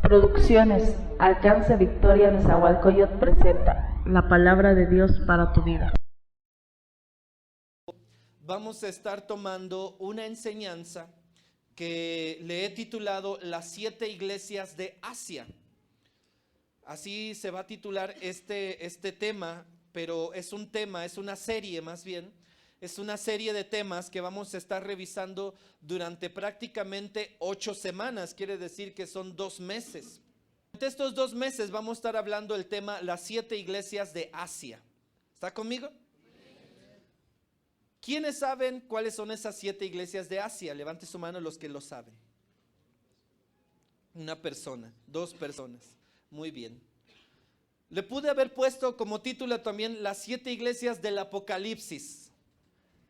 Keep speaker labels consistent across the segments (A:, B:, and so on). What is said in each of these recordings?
A: Producciones Alcance Victoria Nezahualcóyotl presenta la palabra de Dios para tu vida.
B: Vamos a estar tomando una enseñanza que le he titulado Las 7 iglesias de Asia. Así se va a titular este tema, pero es un tema, es una serie más bien. Es una serie de temas que vamos a estar revisando durante prácticamente 8 semanas, quiere decir que son 2 meses. Durante estos 2 meses vamos a estar hablando del tema Las 7 iglesias de Asia. ¿Está conmigo? ¿Quiénes saben cuáles son esas 7 iglesias de Asia? Levante su mano los que lo saben. Una persona, 2 personas. Muy bien. Le pude haber puesto como título también Las 7 iglesias del Apocalipsis.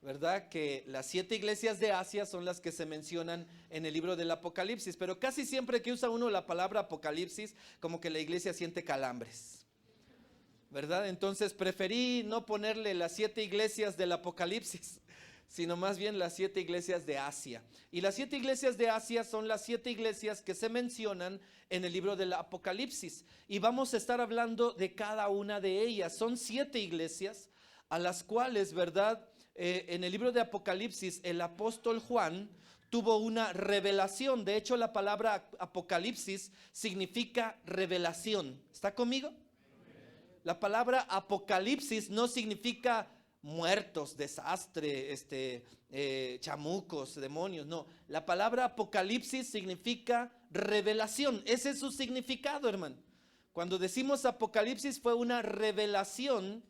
B: ¿Verdad? Que las 7 iglesias de Asia son las que se mencionan en el libro del Apocalipsis, pero casi siempre que usa uno la palabra Apocalipsis, como que la iglesia siente calambres, ¿verdad? Entonces preferí no ponerle las 7 iglesias del Apocalipsis, sino más bien las 7 iglesias de Asia. Y las 7 iglesias de Asia son las 7 iglesias que se mencionan en el libro del Apocalipsis, y vamos a estar hablando de cada una de ellas. Son 7 iglesias a las cuales, ¿verdad?, en el libro de Apocalipsis, el apóstol Juan tuvo una revelación. De hecho, la palabra Apocalipsis significa revelación. ¿Está conmigo? La palabra Apocalipsis no significa muertos, desastre, chamucos, demonios. No, la palabra Apocalipsis significa revelación. Ese es su significado, hermano. Cuando decimos Apocalipsis, fue una revelación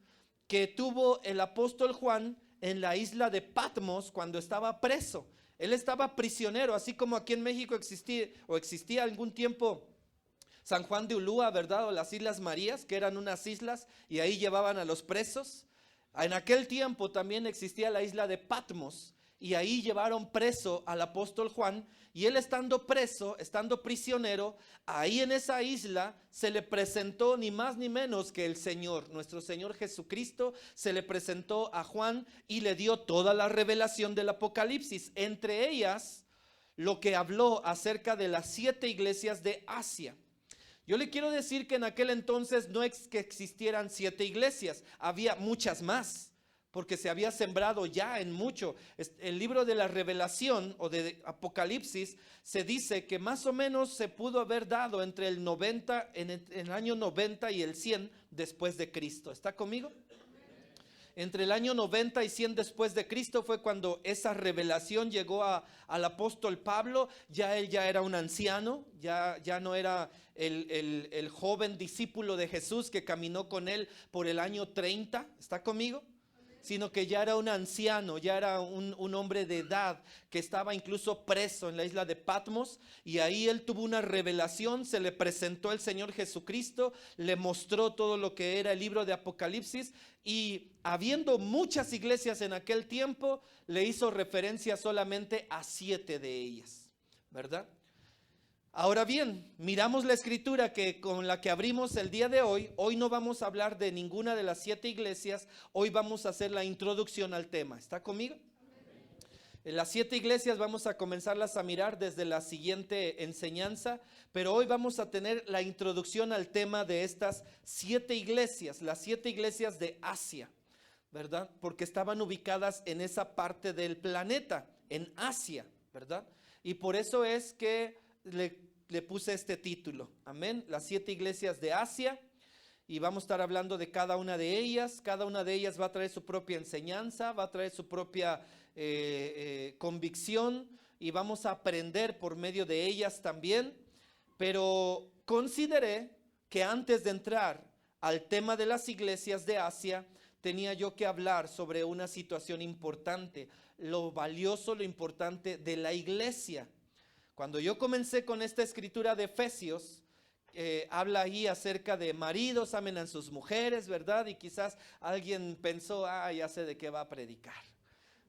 B: que tuvo el apóstol Juan en la isla de Patmos cuando estaba preso. Él estaba prisionero, así como aquí en México existía algún tiempo San Juan de Ulúa, ¿verdad? O las Islas Marías, que eran unas islas y ahí llevaban a los presos. En aquel tiempo también existía la isla de Patmos y ahí llevaron preso al apóstol Juan, y él estando preso, estando prisionero, ahí en esa isla se le presentó ni más ni menos que el Señor, nuestro Señor Jesucristo, se le presentó a Juan y le dio toda la revelación del Apocalipsis, entre ellas lo que habló acerca de las 7 iglesias de Asia. Yo le quiero decir que en aquel entonces no es que existieran 7 iglesias, había muchas más, porque se había sembrado ya en mucho. El libro de la Revelación o de Apocalipsis se dice que más o menos se pudo haber dado entre el 90, en el año 90 y el 100 después de Cristo. ¿Está conmigo? Entre el año 90 y 100 después de Cristo fue cuando esa revelación llegó al apóstol Pablo. Ya él ya era un anciano, ya no era el joven discípulo de Jesús que caminó con él por el año 30. ¿Está conmigo? Sino que ya era un anciano, ya era un hombre de edad que estaba incluso preso en la isla de Patmos, y ahí él tuvo una revelación, se le presentó el Señor Jesucristo, le mostró todo lo que era el libro de Apocalipsis, y habiendo muchas iglesias en aquel tiempo, le hizo referencia solamente a 7 de ellas, ¿verdad? Ahora bien, miramos la escritura con la que abrimos el día de hoy. Hoy no vamos a hablar de ninguna de las 7 iglesias, hoy vamos a hacer la introducción al tema. ¿Está conmigo? En las 7 iglesias vamos a comenzarlas a mirar desde la siguiente enseñanza, pero hoy vamos a tener la introducción al tema de estas 7 iglesias, las 7 iglesias de Asia, ¿verdad? Porque estaban ubicadas en esa parte del planeta, en Asia, ¿verdad? Y por eso es que le puse este título, amén, las 7 iglesias de Asia, y vamos a estar hablando de cada una de ellas. Cada una de ellas va a traer su propia enseñanza, va a traer su propia convicción, y vamos a aprender por medio de ellas también. Pero consideré que antes de entrar al tema de las iglesias de Asia, tenía yo que hablar sobre una situación importante, lo valioso, lo importante de la iglesia. Cuando yo comencé con esta escritura de Efesios, habla ahí acerca de maridos, amen a sus mujeres, ¿verdad? Y quizás alguien pensó, ya sé de qué va a predicar,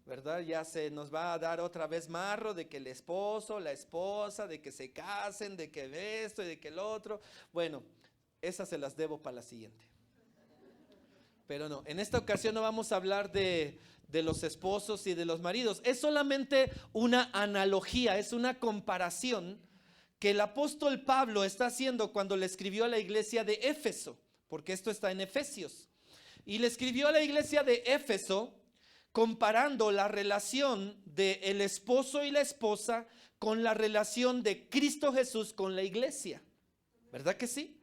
B: ¿verdad? Ya se nos va a dar otra vez marro de que el esposo, la esposa, de que se casen, de que esto y de que el otro. Bueno, esas se las debo para la siguiente. Pero no, en esta ocasión no vamos a hablar de los esposos y de los maridos. Es solamente una analogía, es una comparación que el apóstol Pablo está haciendo cuando le escribió a la iglesia de Éfeso, porque esto está en Efesios. Y le escribió a la iglesia de Éfeso comparando la relación del esposo y la esposa con la relación de Cristo Jesús con la iglesia. ¿Verdad que sí?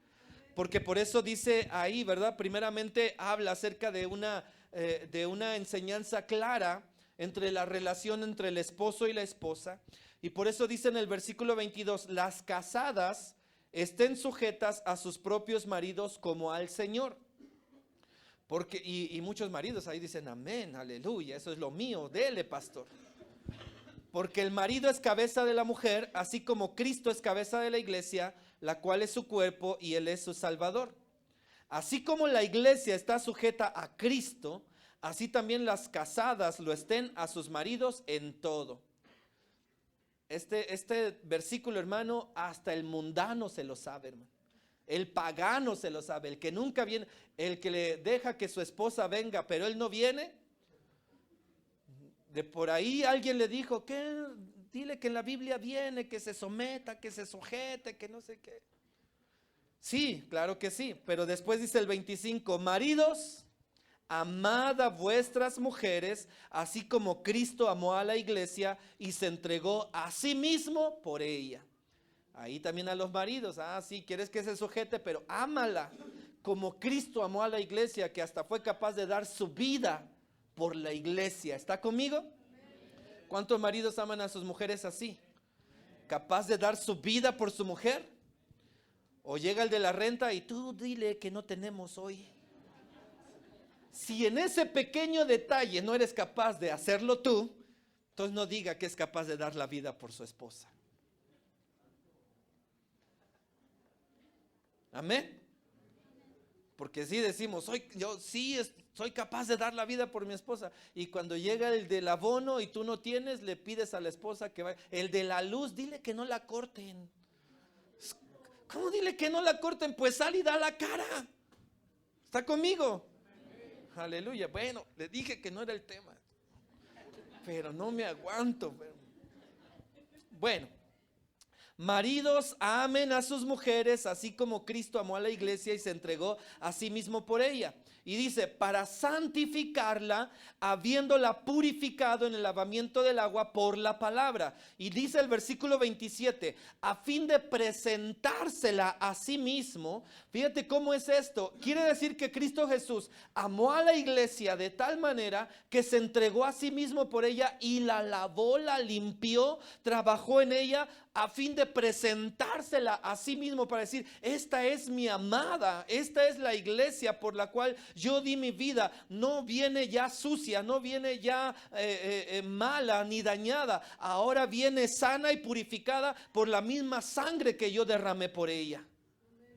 B: Porque por eso dice ahí, ¿verdad? Primeramente habla acerca de una enseñanza clara entre la relación entre el esposo y la esposa. Y por eso dice en el versículo 22, las casadas estén sujetas a sus propios maridos como al Señor. Porque, y muchos maridos ahí dicen, amén, aleluya, eso es lo mío, dele, pastor. Porque el marido es cabeza de la mujer, así como Cristo es cabeza de la iglesia, la cual es su cuerpo y Él es su Salvador. Así como la iglesia está sujeta a Cristo, así también las casadas lo estén a sus maridos en todo. Este versículo, hermano, hasta el mundano se lo sabe, hermano. El pagano se lo sabe, el que nunca viene, el que le deja que su esposa venga, pero él no viene. De por ahí alguien le dijo, ¿qué? Dile que en la Biblia viene, que se someta, que se sujete, que no sé qué. Sí, claro que sí, pero después dice el 25, maridos, amad a vuestras mujeres, así como Cristo amó a la iglesia y se entregó a sí mismo por ella. Ahí también a los maridos, sí, quieres que se sujete, pero ámala, como Cristo amó a la iglesia, que hasta fue capaz de dar su vida por la iglesia. ¿Está conmigo? ¿Cuántos maridos aman a sus mujeres así? ¿Capaz de dar su vida por su mujer? O llega el de la renta y tú dile que no tenemos hoy. Si en ese pequeño detalle no eres capaz de hacerlo tú, entonces no diga que es capaz de dar la vida por su esposa. Amén. Porque si decimos, yo sí soy capaz de dar la vida por mi esposa. Y cuando llega el del abono y tú no tienes, le pides a la esposa que vaya. El de la luz, dile que no la corten. ¿Cómo dile que no la corten? Pues sal y da la cara. ¿Está conmigo? Aleluya. Bueno, le dije que no era el tema, pero no me aguanto. Bueno, maridos, amen a sus mujeres, así como Cristo amó a la iglesia y se entregó a sí mismo por ella. Y dice, para santificarla, habiéndola purificado en el lavamiento del agua por la palabra. Y dice el versículo 27, a fin de presentársela a sí mismo. Fíjate cómo es esto. Quiere decir que Cristo Jesús amó a la iglesia de tal manera que se entregó a sí mismo por ella y la lavó, la limpió, trabajó en ella a fin de presentársela a sí mismo para decir, esta es mi amada, esta es la iglesia por la cual yo di mi vida. No viene ya sucia, no viene ya mala ni dañada, ahora viene sana y purificada por la misma sangre que yo derramé por ella.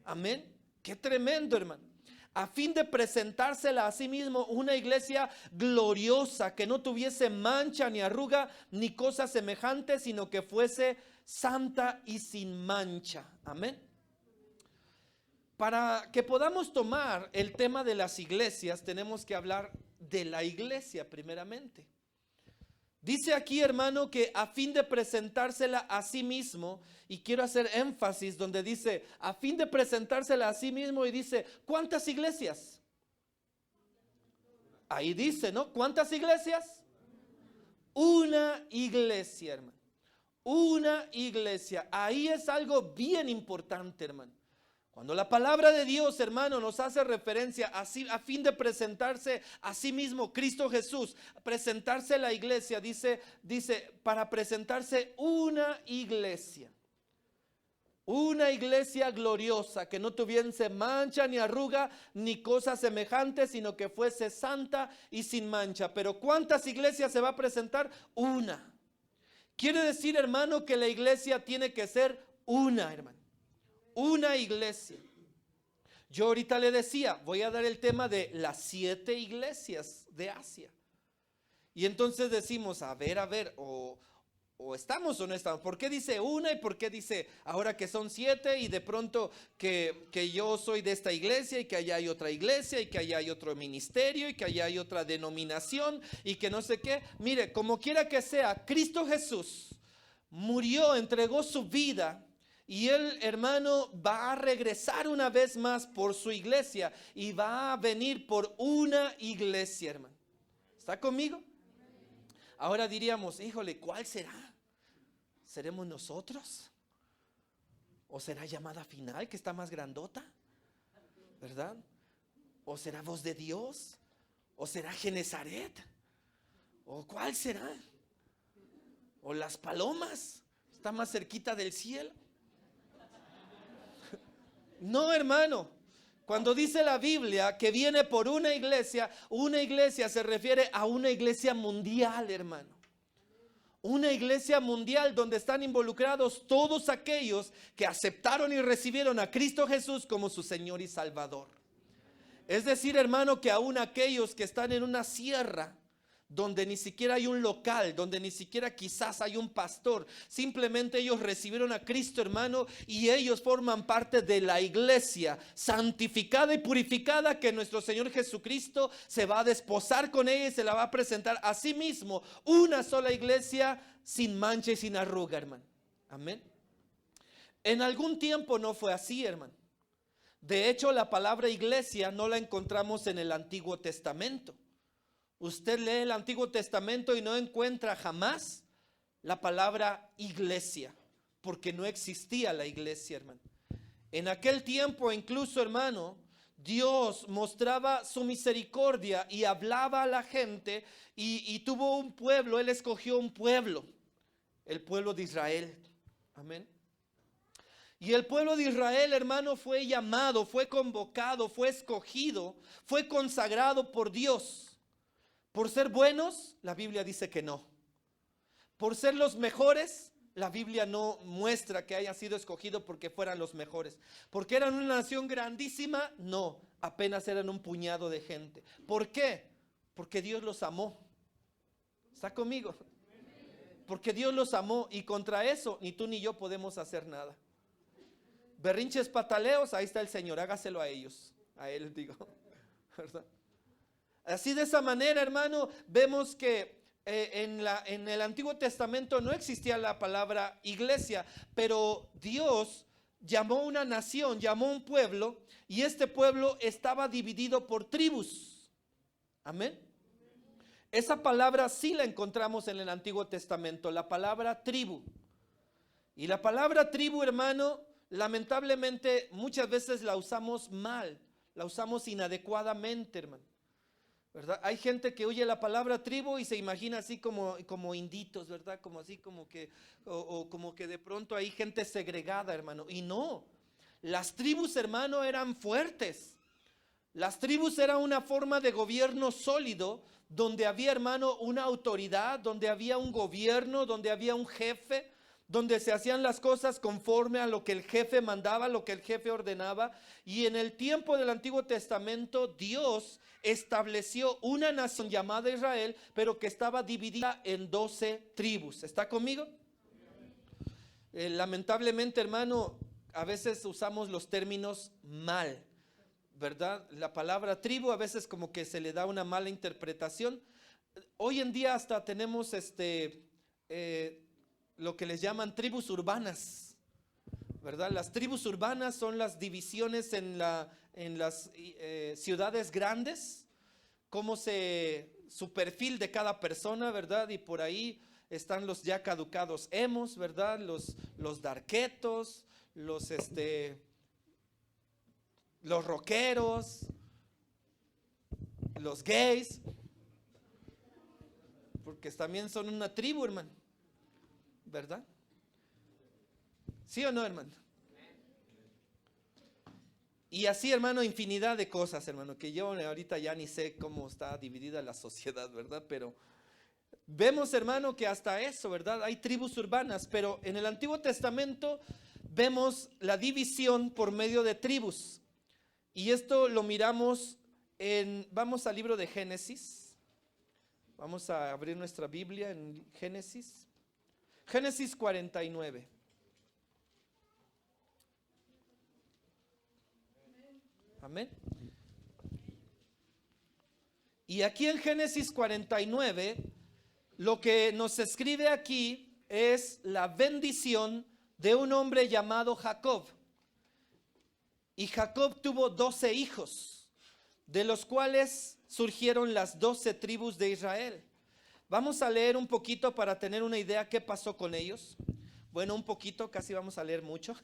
B: Amén. Qué tremendo, hermano. A fin de presentársela a sí mismo una iglesia gloriosa, que no tuviese mancha ni arruga ni cosa semejante, sino que fuese santa y sin mancha. Amén. Para que podamos tomar el tema de las iglesias, tenemos que hablar de la iglesia primeramente. Dice aquí, hermano, que a fin de presentársela a sí mismo, y quiero hacer énfasis donde dice, a fin de presentársela a sí mismo, y dice, ¿cuántas iglesias? Ahí dice, ¿no? ¿Cuántas iglesias? Una iglesia, hermano. Una iglesia. Ahí es algo bien importante, hermano. Cuando la palabra de Dios, hermano, nos hace referencia así, a fin de presentarse a sí mismo Cristo Jesús, presentarse a la iglesia, dice para presentarse una iglesia gloriosa, que no tuviese mancha ni arruga ni cosa semejante, sino que fuese santa y sin mancha. Pero ¿cuántas iglesias se va a presentar? Una. Quiere decir, hermano, que la iglesia tiene que ser una, hermano. Una iglesia. Yo ahorita le decía, voy a dar el tema de las 7 iglesias de Asia. Y entonces decimos, a ver, o estamos o no estamos. ¿Por qué dice una y por qué dice ahora que son 7 y de pronto que yo soy de esta iglesia y que allá hay otra iglesia y que allá hay otro ministerio y que allá hay otra denominación y que no sé qué? Mire, como quiera que sea, Cristo Jesús murió, entregó su vida. Y él, hermano, va a regresar una vez más por su iglesia y va a venir por una iglesia, hermano. ¿Está conmigo? Ahora diríamos, híjole, ¿cuál será? ¿Seremos nosotros? ¿O será llamada final que está más grandota? ¿Verdad? ¿O será voz de Dios? ¿O será Genezaret? ¿O cuál será? ¿O las palomas? ¿Está más cerquita del cielo? No, hermano. Cuando dice la Biblia que viene por una iglesia se refiere a una iglesia mundial, hermano. Una iglesia mundial donde están involucrados todos aquellos que aceptaron y recibieron a Cristo Jesús como su Señor y Salvador. Es decir, hermano, que aún aquellos que están en una sierra donde ni siquiera hay un local, donde ni siquiera quizás hay un pastor, simplemente ellos recibieron a Cristo, hermano, y ellos forman parte de la iglesia santificada y purificada que nuestro Señor Jesucristo se va a desposar con ella y se la va a presentar a sí mismo, una sola iglesia sin mancha y sin arruga, hermano. Amén. En algún tiempo no fue así, hermano. De hecho, la palabra iglesia no la encontramos en el Antiguo Testamento. Usted lee el Antiguo Testamento y no encuentra jamás la palabra iglesia, porque no existía la iglesia, hermano. En aquel tiempo incluso, hermano, Dios mostraba su misericordia y hablaba a la gente y tuvo un pueblo, Él escogió un pueblo, el pueblo de Israel. Amén. Y el pueblo de Israel, hermano, fue llamado, fue convocado, fue escogido, fue consagrado por Dios. Por ser buenos, la Biblia dice que no. Por ser los mejores, la Biblia no muestra que haya sido escogido porque fueran los mejores. Porque eran una nación grandísima, no, apenas eran un puñado de gente. ¿Por qué? Porque Dios los amó. ¿Está conmigo? Porque Dios los amó y contra eso ni tú ni yo podemos hacer nada. Berrinches, pataleos, ahí está el Señor, hágaselo a ellos, a Él digo, ¿verdad? Así de esa manera, hermano, vemos que en el Antiguo Testamento no existía la palabra iglesia, pero Dios llamó una nación, llamó un pueblo, y este pueblo estaba dividido por tribus. Amén. Esa palabra sí la encontramos en el Antiguo Testamento, la palabra tribu. Y la palabra tribu, hermano, lamentablemente muchas veces la usamos mal, la usamos inadecuadamente, hermano. ¿Verdad? Hay gente que oye la palabra tribu y se imagina así como inditos, ¿verdad? Como así como que, o como que de pronto hay gente segregada, hermano. Y no, las tribus, hermano, eran fuertes. Las tribus eran una forma de gobierno sólido, donde había, hermano, una autoridad, donde había un gobierno, donde había un jefe, donde se hacían las cosas conforme a lo que el jefe mandaba, lo que el jefe ordenaba. Y en el tiempo del Antiguo Testamento, Dios estableció una nación llamada Israel, pero que estaba dividida en 12 tribus. ¿Está conmigo? Lamentablemente, hermano, a veces usamos los términos mal, ¿verdad? La palabra tribu a veces como que se le da una mala interpretación. Hoy en día hasta tenemos lo que les llaman tribus urbanas, ¿verdad? Las tribus urbanas son las divisiones en las ciudades grandes, como su perfil de cada persona, ¿verdad? Y por ahí están los ya caducados emos, ¿verdad? Los darquetos, los rockeros, los gays, porque también son una tribu, hermano, ¿verdad? ¿Sí o no, hermano? Y así, hermano, infinidad de cosas, hermano, que yo ahorita ya ni sé cómo está dividida la sociedad, ¿verdad? Pero vemos, hermano, que hasta eso, ¿verdad? Hay tribus urbanas, pero en el Antiguo Testamento vemos la división por medio de tribus. Y esto lo miramos vamos al libro de Génesis. Vamos a abrir nuestra Biblia en Génesis. Génesis 49. Amén. Y aquí en Génesis 49, lo que nos escribe aquí es la bendición de un hombre llamado Jacob. Y Jacob tuvo 12 hijos, de los cuales surgieron las 12 tribus de Israel. Vamos a leer un poquito para tener una idea qué pasó con ellos. Bueno, un poquito, casi vamos a leer mucho.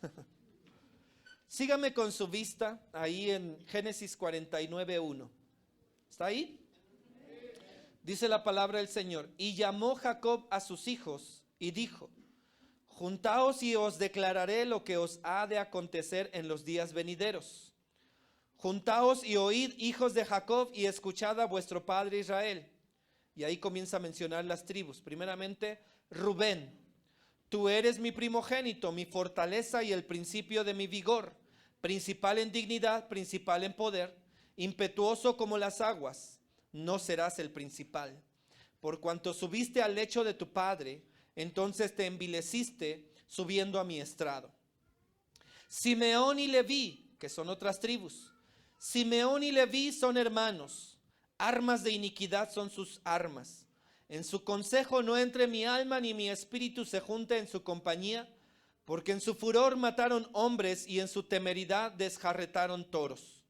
B: Sígame con su vista ahí en Génesis 49:1. ¿Está ahí? Dice la palabra del Señor: y llamó Jacob a sus hijos y dijo: juntaos y os declararé lo que os ha de acontecer en los días venideros. Juntaos y oíd, hijos de Jacob, y escuchad a vuestro padre Israel. Y ahí comienza a mencionar las tribus. Primeramente, Rubén: tú eres mi primogénito, mi fortaleza y el principio de mi vigor, principal en dignidad, principal en poder, impetuoso como las aguas, no serás el principal. Por cuanto subiste al lecho de tu padre, entonces te envileciste subiendo a mi estrado. Simeón y Leví, que son otras tribus. Simeón y Leví son hermanos, armas de iniquidad son sus armas. En su consejo no entre mi alma, ni mi espíritu se junte en su compañía, porque en su furor mataron hombres y en su temeridad desjarretaron toros.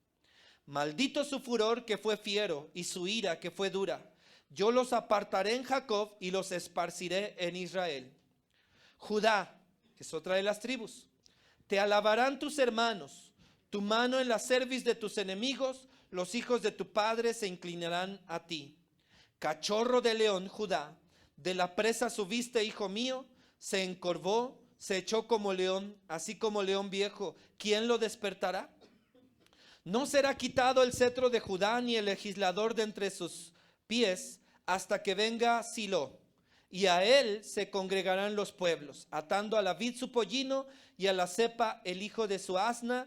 B: Maldito su furor, que fue fiero, y su ira, que fue dura. Yo los apartaré en Jacob y los esparciré en Israel. Judá, que es otra de las tribus: te alabarán tus hermanos, tu mano en la cerviz de tus enemigos, los hijos de tu padre se inclinarán a ti. Cachorro de león, Judá, de la presa subiste, hijo mío, se encorvó, se echó como león, así como león viejo, ¿quién lo despertará? No será quitado el cetro de Judá, ni el legislador de entre sus pies, hasta que venga Silo, y a él se congregarán los pueblos, atando a la vid su pollino, y a la cepa el hijo de su asna.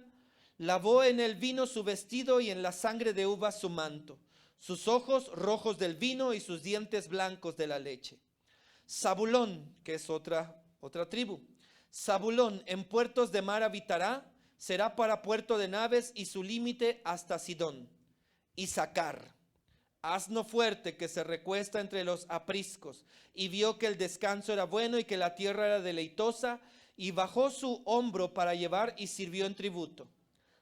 B: Lavó en el vino su vestido, y en la sangre de uvas su manto, sus ojos rojos del vino, y sus dientes blancos de la leche. Zabulón, que es otra tribu: Zabulón en puertos de mar habitará, será para puerto de naves, y su límite hasta Sidón. Isaacar, asno fuerte que se recuesta entre los apriscos, y vio que el descanso era bueno y que la tierra era deleitosa, y bajó su hombro para llevar y sirvió en tributo.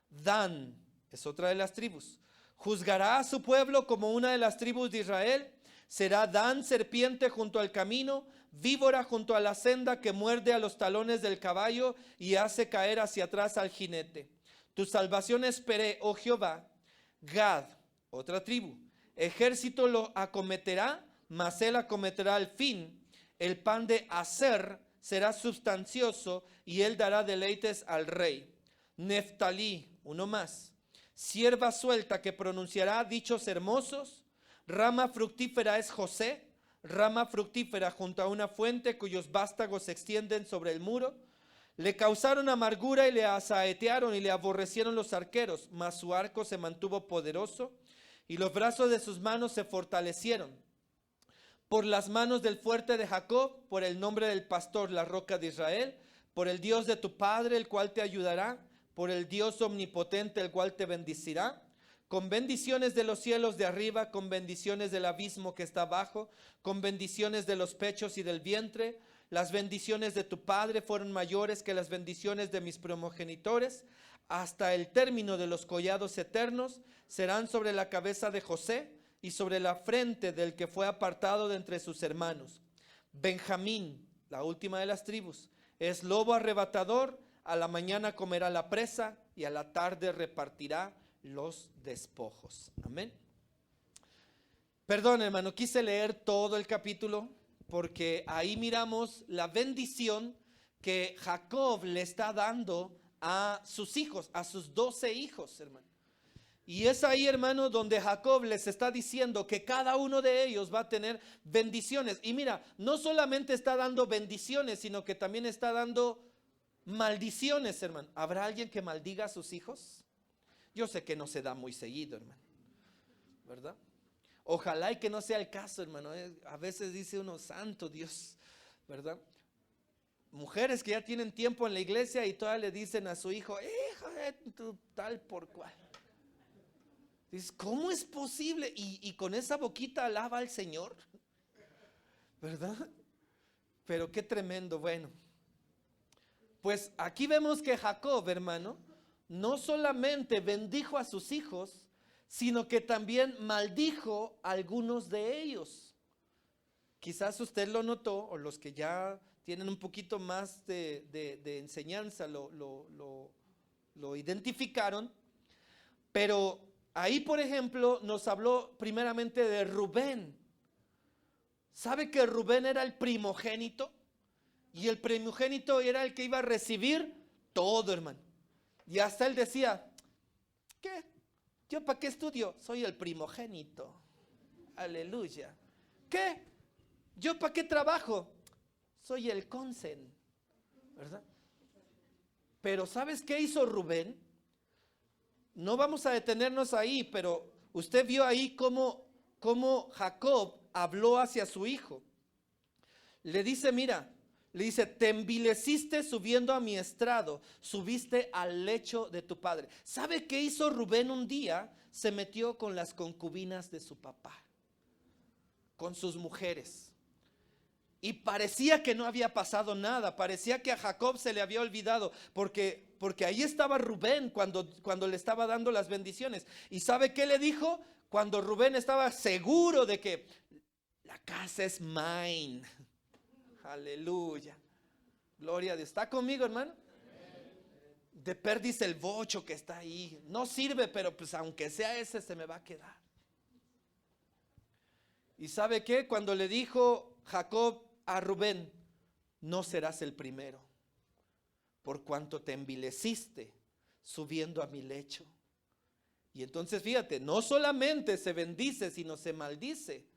B: Dan, es otra de las tribus: juzgará a su pueblo como una de las tribus de Israel. Será Dan serpiente junto al camino, víbora junto a la senda, que muerde a los talones del caballo y hace caer hacia atrás al jinete. Tu salvación esperé, oh Jehová. Gad, otra tribu: ejército lo acometerá, mas él acometerá al fin. El pan de Aser será sustancioso, y él dará deleites al rey. Neftalí, uno más: sierva suelta que pronunciará dichos hermosos. Rama fructífera es José, rama fructífera junto a una fuente, cuyos vástagos se extienden sobre el muro. Le causaron amargura y le asaetearon y le aborrecieron los arqueros, mas su arco se mantuvo poderoso y los brazos de sus manos se fortalecieron. Por las manos del fuerte de Jacob, por el nombre del pastor, la roca de Israel, por el Dios de tu padre, el cual te ayudará, por el Dios omnipotente, el cual te bendecirá. Con bendiciones de los cielos de arriba, con bendiciones del abismo que está abajo, con bendiciones de los pechos y del vientre. Las bendiciones de tu padre fueron mayores que las bendiciones de mis primogenitores. Hasta el término de los collados eternos serán sobre la cabeza de José y sobre la frente del que fue apartado de entre sus hermanos. Benjamín, la última de las tribus, es lobo arrebatador. A la mañana comerá la presa y a la tarde repartirá los despojos. Amén. Perdón, hermano, quise leer todo el capítulo porque ahí miramos la bendición que Jacob le está dando a sus hijos, a sus 12 hijos, hermano. Y es ahí, hermano, donde Jacob les está diciendo que cada uno de ellos va a tener bendiciones. Y mira, no solamente está dando bendiciones, sino que también está dando maldiciones, hermano. ¿Habrá alguien que maldiga a sus hijos? Yo sé que no se da muy seguido, hermano, ¿verdad? Ojalá y que no sea el caso, hermano. A veces dice uno, santo Dios, ¿verdad? Mujeres que ya tienen tiempo en la iglesia y todas le dicen a su hijo, hijo de tu tal por cual. Dices, ¿cómo es posible? Y con esa boquita alaba al Señor, ¿verdad? Pero qué tremendo. Bueno, Pues aquí vemos que Jacob, hermano, no solamente bendijo a sus hijos, sino que también maldijo a algunos de ellos. Quizás usted lo notó, o los que ya tienen un poquito más de enseñanza lo identificaron, pero ahí, por ejemplo, nos habló primeramente de Rubén. ¿Sabe que Rubén era el primogénito? Y el primogénito era el que iba a recibir todo, hermano. Y hasta él decía, ¿qué? ¿Yo para qué estudio? Soy el primogénito. Aleluya. ¿Qué? ¿Yo para qué trabajo? Soy el consen, ¿verdad? Pero ¿sabes qué hizo Rubén? No vamos a detenernos ahí, pero usted vio ahí cómo Jacob habló hacia su hijo. Le dice, mira, le dice, te envileciste subiendo a mi estrado, subiste al lecho de tu padre. ¿Sabe qué hizo Rubén un día? Se metió con las concubinas de su papá, con sus mujeres. Y parecía que no había pasado nada, parecía que a Jacob se le había olvidado, porque ahí estaba Rubén cuando le estaba dando las bendiciones. ¿Y sabe qué le dijo? Cuando Rubén estaba seguro de que la casa es mine. Aleluya. Gloria a Dios. ¿Está conmigo, hermano? De perdiz el bocho que está ahí. No sirve, pero pues aunque sea ese se me va a quedar. ¿Y sabe qué? Cuando le dijo Jacob a Rubén, no serás el primero, por cuanto te envileciste subiendo a mi lecho. Y entonces fíjate, no solamente se bendice, sino se maldice.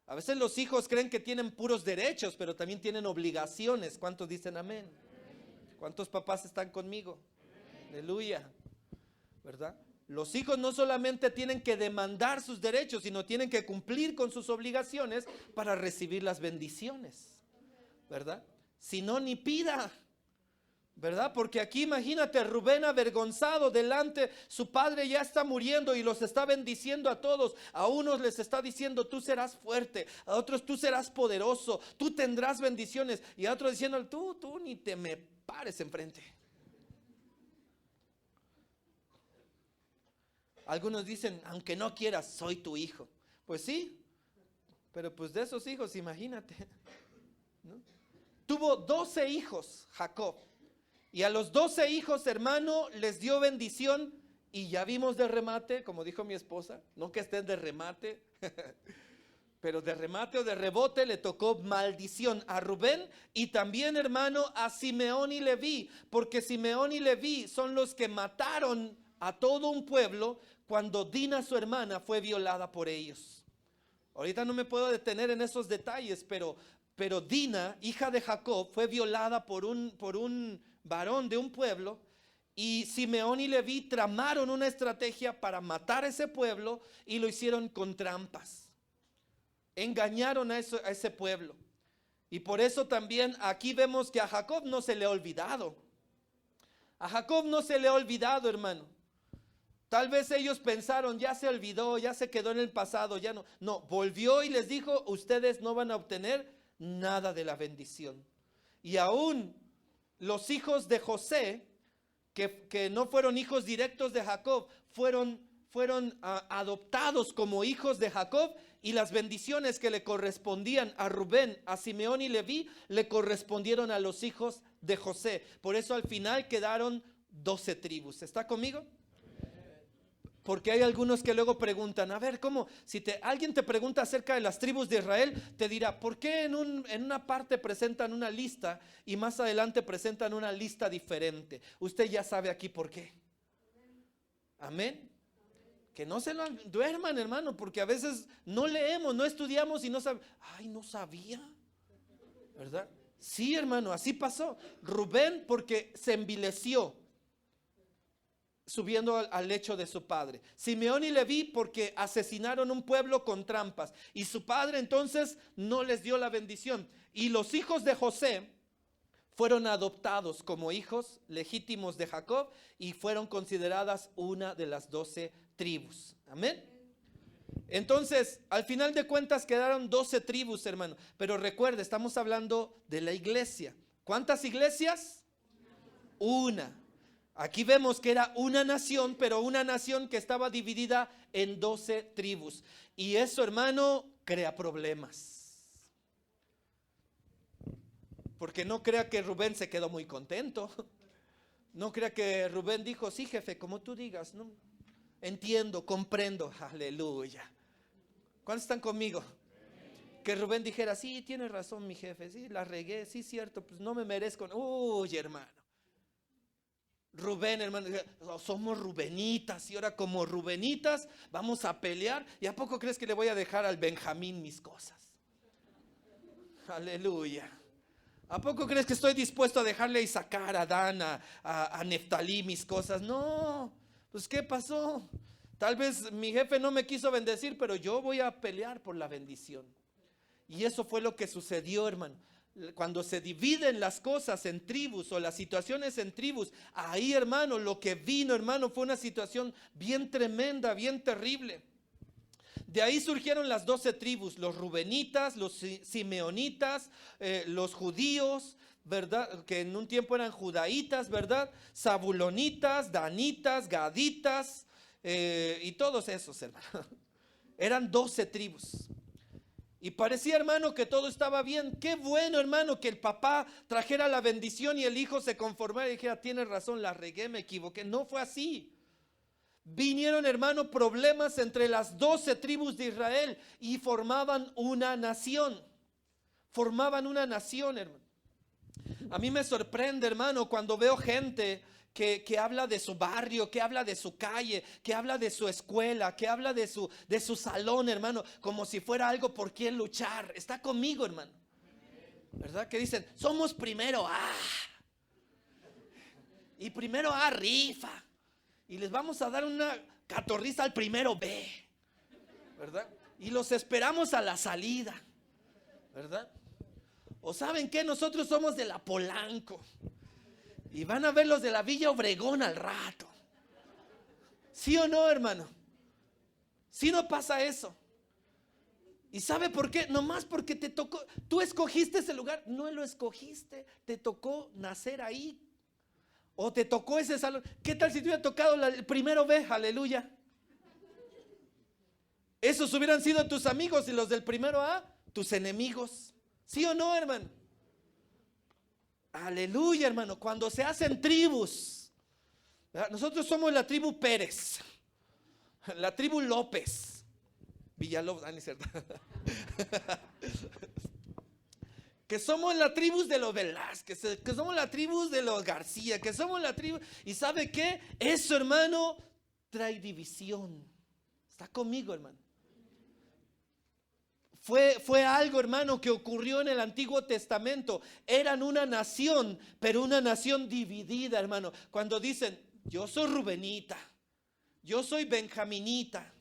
B: A veces los hijos creen que tienen puros derechos, pero también tienen obligaciones. ¿Cuántos dicen amén? ¿Cuántos papás están conmigo? Aleluya. ¿Verdad? Los hijos no solamente tienen que demandar sus derechos, sino tienen que cumplir con sus obligaciones para recibir las bendiciones, ¿verdad? Si no, ni pida, ¿verdad? Porque aquí imagínate, Rubén avergonzado delante, su padre ya está muriendo y los está bendiciendo a todos. A unos les está diciendo, tú serás fuerte, a otros tú serás poderoso, tú tendrás bendiciones, y a otros diciendo, tú ni te me pares enfrente. Algunos dicen, aunque no quieras, soy tu hijo. Pues sí, pero pues de esos hijos, imagínate, ¿no? Tuvo 12 hijos Jacob, y a los 12 hijos, hermano, les dio bendición, y ya vimos de remate, como dijo mi esposa, no que estén de remate, pero de remate o de rebote le tocó maldición a Rubén, y también, hermano, a Simeón y Leví, porque Simeón y Leví son los que mataron a todo un pueblo cuando Dina, su hermana, fue violada por ellos. Ahorita no me puedo detener en esos detalles, pero Dina, hija de Jacob, fue violada por un varón de un pueblo, y Simeón y Leví tramaron una estrategia para matar a ese pueblo, y lo hicieron con trampas. Engañaron a ese pueblo. Y por eso también aquí vemos que a Jacob no se le ha olvidado. A Jacob no se le ha olvidado, hermano. Tal vez ellos pensaron, ya se olvidó, ya se quedó en el pasado, ya no. No, volvió y les dijo, ustedes no van a obtener nada de la bendición. Y aún los hijos de José, que no fueron hijos directos de Jacob, fueron adoptados como hijos de Jacob, y las bendiciones que le correspondían a Rubén, a Simeón y Leví, le correspondieron a los hijos de José. Por eso al final quedaron 12 tribus. ¿Está conmigo? Porque hay algunos que luego preguntan, a ver, ¿cómo? Si alguien te pregunta acerca de las tribus de Israel, te dirá, ¿por qué en una parte presentan una lista y más adelante presentan una lista diferente? Usted ya sabe aquí por qué. Amén. Que no se lo duerman, hermano, porque a veces no leemos, no estudiamos y no sabemos. Ay, no sabía, ¿verdad? Sí, hermano, así pasó. Rubén porque se envileció subiendo al lecho de su padre. Simeón y Leví porque asesinaron un pueblo con trampas, y su padre entonces no les dio la bendición. Y los hijos de José fueron adoptados como hijos legítimos de Jacob, y fueron consideradas una de las 12 tribus. Amén. Entonces, al final de cuentas quedaron 12 tribus, hermano. Pero recuerde, estamos hablando de la iglesia. ¿Cuántas iglesias? una. Aquí vemos que era una nación, pero una nación que estaba dividida en 12 tribus. Y eso, hermano, crea problemas. Porque no crea que Rubén se quedó muy contento. No crea que Rubén dijo, sí, jefe, como tú digas, ¿no? Entiendo, comprendo, aleluya. ¿Cuántos están conmigo? Que Rubén dijera, sí, tiene razón mi jefe, sí, la regué, sí, cierto, pues no me merezco. Uy, hermano. Rubén, hermano, somos rubenitas y ahora como rubenitas vamos a pelear. ¿Y a poco crees que le voy a dejar al Benjamín mis cosas? Aleluya. ¿A poco crees que estoy dispuesto a dejarle a Isaacar, a Dan, a Neftalí mis cosas? No, pues ¿qué pasó? Tal vez mi jefe no me quiso bendecir, pero yo voy a pelear por la bendición. Y eso fue lo que sucedió, hermano. Cuando se dividen las cosas en tribus o las situaciones en tribus, ahí, hermano, lo que vino, hermano, fue una situación bien tremenda, bien terrible. De ahí surgieron las 12 tribus, los rubenitas, los simeonitas, los judíos, ¿verdad? Que en un tiempo eran judaítas, ¿verdad? Zabulonitas, danitas, gaditas y todos esos, hermano. Eran 12 tribus. Y parecía, hermano, que todo estaba bien. Qué bueno, hermano, que el papá trajera la bendición y el hijo se conformara y dijera, tienes razón, la regué, me equivoqué. No fue así. Vinieron, hermano, problemas entre las 12 tribus de Israel y formaban una nación. Formaban una nación, hermano. A mí me sorprende, hermano, cuando veo gente que habla de su barrio, que habla de su calle, que habla de su escuela, que habla de su salón, hermano, como si fuera algo por qué luchar. Está conmigo, hermano. ¿Verdad? Que dicen, somos primero A. Y primero A rifa. Y les vamos a dar una catorriza al primero B. ¿Verdad? Y los esperamos a la salida. ¿Verdad? O ¿saben qué? Nosotros somos de la Polanco. Y van a ver los de la Villa Obregón al rato. ¿Sí o no, hermano? ¿Sí no pasa eso? ¿Y sabe por qué? Nomás porque te tocó. Tú escogiste ese lugar. No lo escogiste. Te tocó nacer ahí. O te tocó ese salón. ¿Qué tal si te hubiera tocado el primero B? Aleluya. Esos hubieran sido tus amigos y los del primero A, tus enemigos. ¿Sí o no, hermano? Aleluya, hermano. Cuando se hacen tribus, ¿verdad? Nosotros somos la tribu Pérez, la tribu López, Villalobos, no es cierto. Que somos la tribu de los Velázquez, que somos la tribu de los García, que somos la tribu. ¿Y sabe qué? Eso, hermano, trae división. Está conmigo, hermano. Fue algo, hermano, que ocurrió en el Antiguo Testamento. Eran una nación, pero una nación dividida, hermano. Cuando dicen, yo soy rubenita, yo soy benjaminita,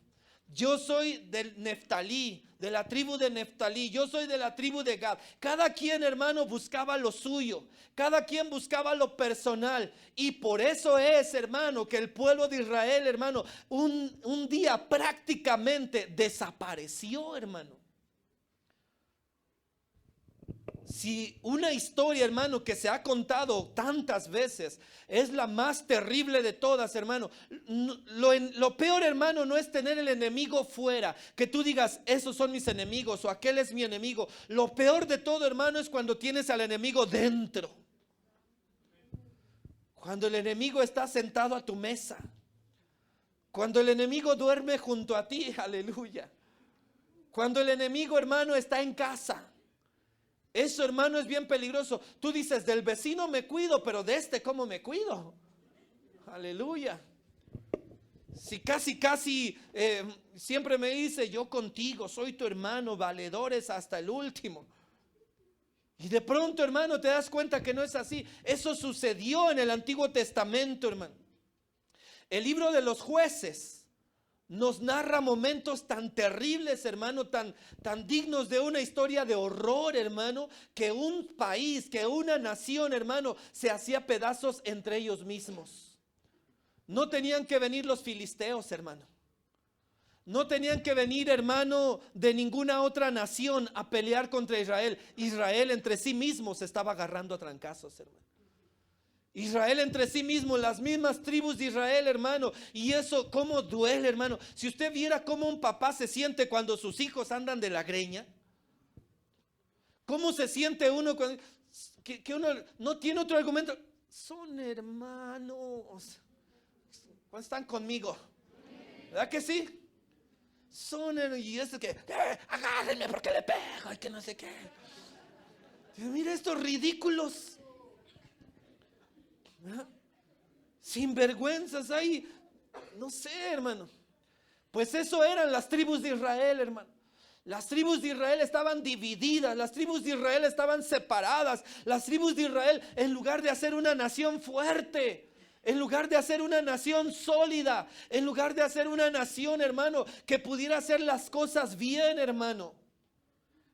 B: yo soy del Neftalí, de la tribu de Neftalí, yo soy de la tribu de Gad. Cada quien, hermano, buscaba lo suyo. Cada quien buscaba lo personal. Y por eso es, hermano, que el pueblo de Israel, hermano, un día prácticamente desapareció, hermano. Si una historia, hermano, que se ha contado tantas veces es la más terrible de todas, hermano. Lo peor, hermano, no es tener el enemigo fuera, que tú digas, esos son mis enemigos o aquel es mi enemigo. Lo peor de todo, hermano, es cuando tienes al enemigo dentro. Cuando el enemigo está sentado a tu mesa. Cuando el enemigo duerme junto a ti, aleluya. Cuando el enemigo, hermano, está en casa. Eso, hermano, es bien peligroso. Tú dices, del vecino me cuido, pero de este, ¿cómo me cuido? Aleluya. Si casi siempre me dice, yo contigo, soy tu hermano, valedores hasta el último. Y de pronto, hermano, te das cuenta que no es así. Eso sucedió en el Antiguo Testamento, hermano. El libro de los Jueces nos narra momentos tan terribles, hermano, tan dignos de una historia de horror, hermano, que un país, que una nación, hermano, se hacía pedazos entre ellos mismos. No tenían que venir los filisteos, hermano. No tenían que venir, hermano, de ninguna otra nación a pelear contra Israel. Israel entre sí mismo se estaba agarrando a trancazos, hermano. Israel entre sí mismo, las mismas tribus de Israel, hermano. Y eso cómo duele, hermano. Si usted viera cómo un papá se siente cuando sus hijos andan de la greña. ¿Cómo se siente uno cuando que uno no tiene otro argumento? Son hermanos. ¿Cuántos están conmigo? ¿Verdad que sí? Son hermanos. Y esto que, agárrenme porque le pego y que no sé qué. Mira estos ridículos. Sinvergüenzas ahí. No sé, hermano. Pues eso eran las tribus de Israel, hermano. Las tribus de Israel estaban divididas, las tribus de Israel estaban separadas. Las tribus de Israel, en lugar de hacer una nación fuerte, en lugar de hacer una nación sólida, en lugar de hacer una nación, hermano, que pudiera hacer las cosas bien, hermano.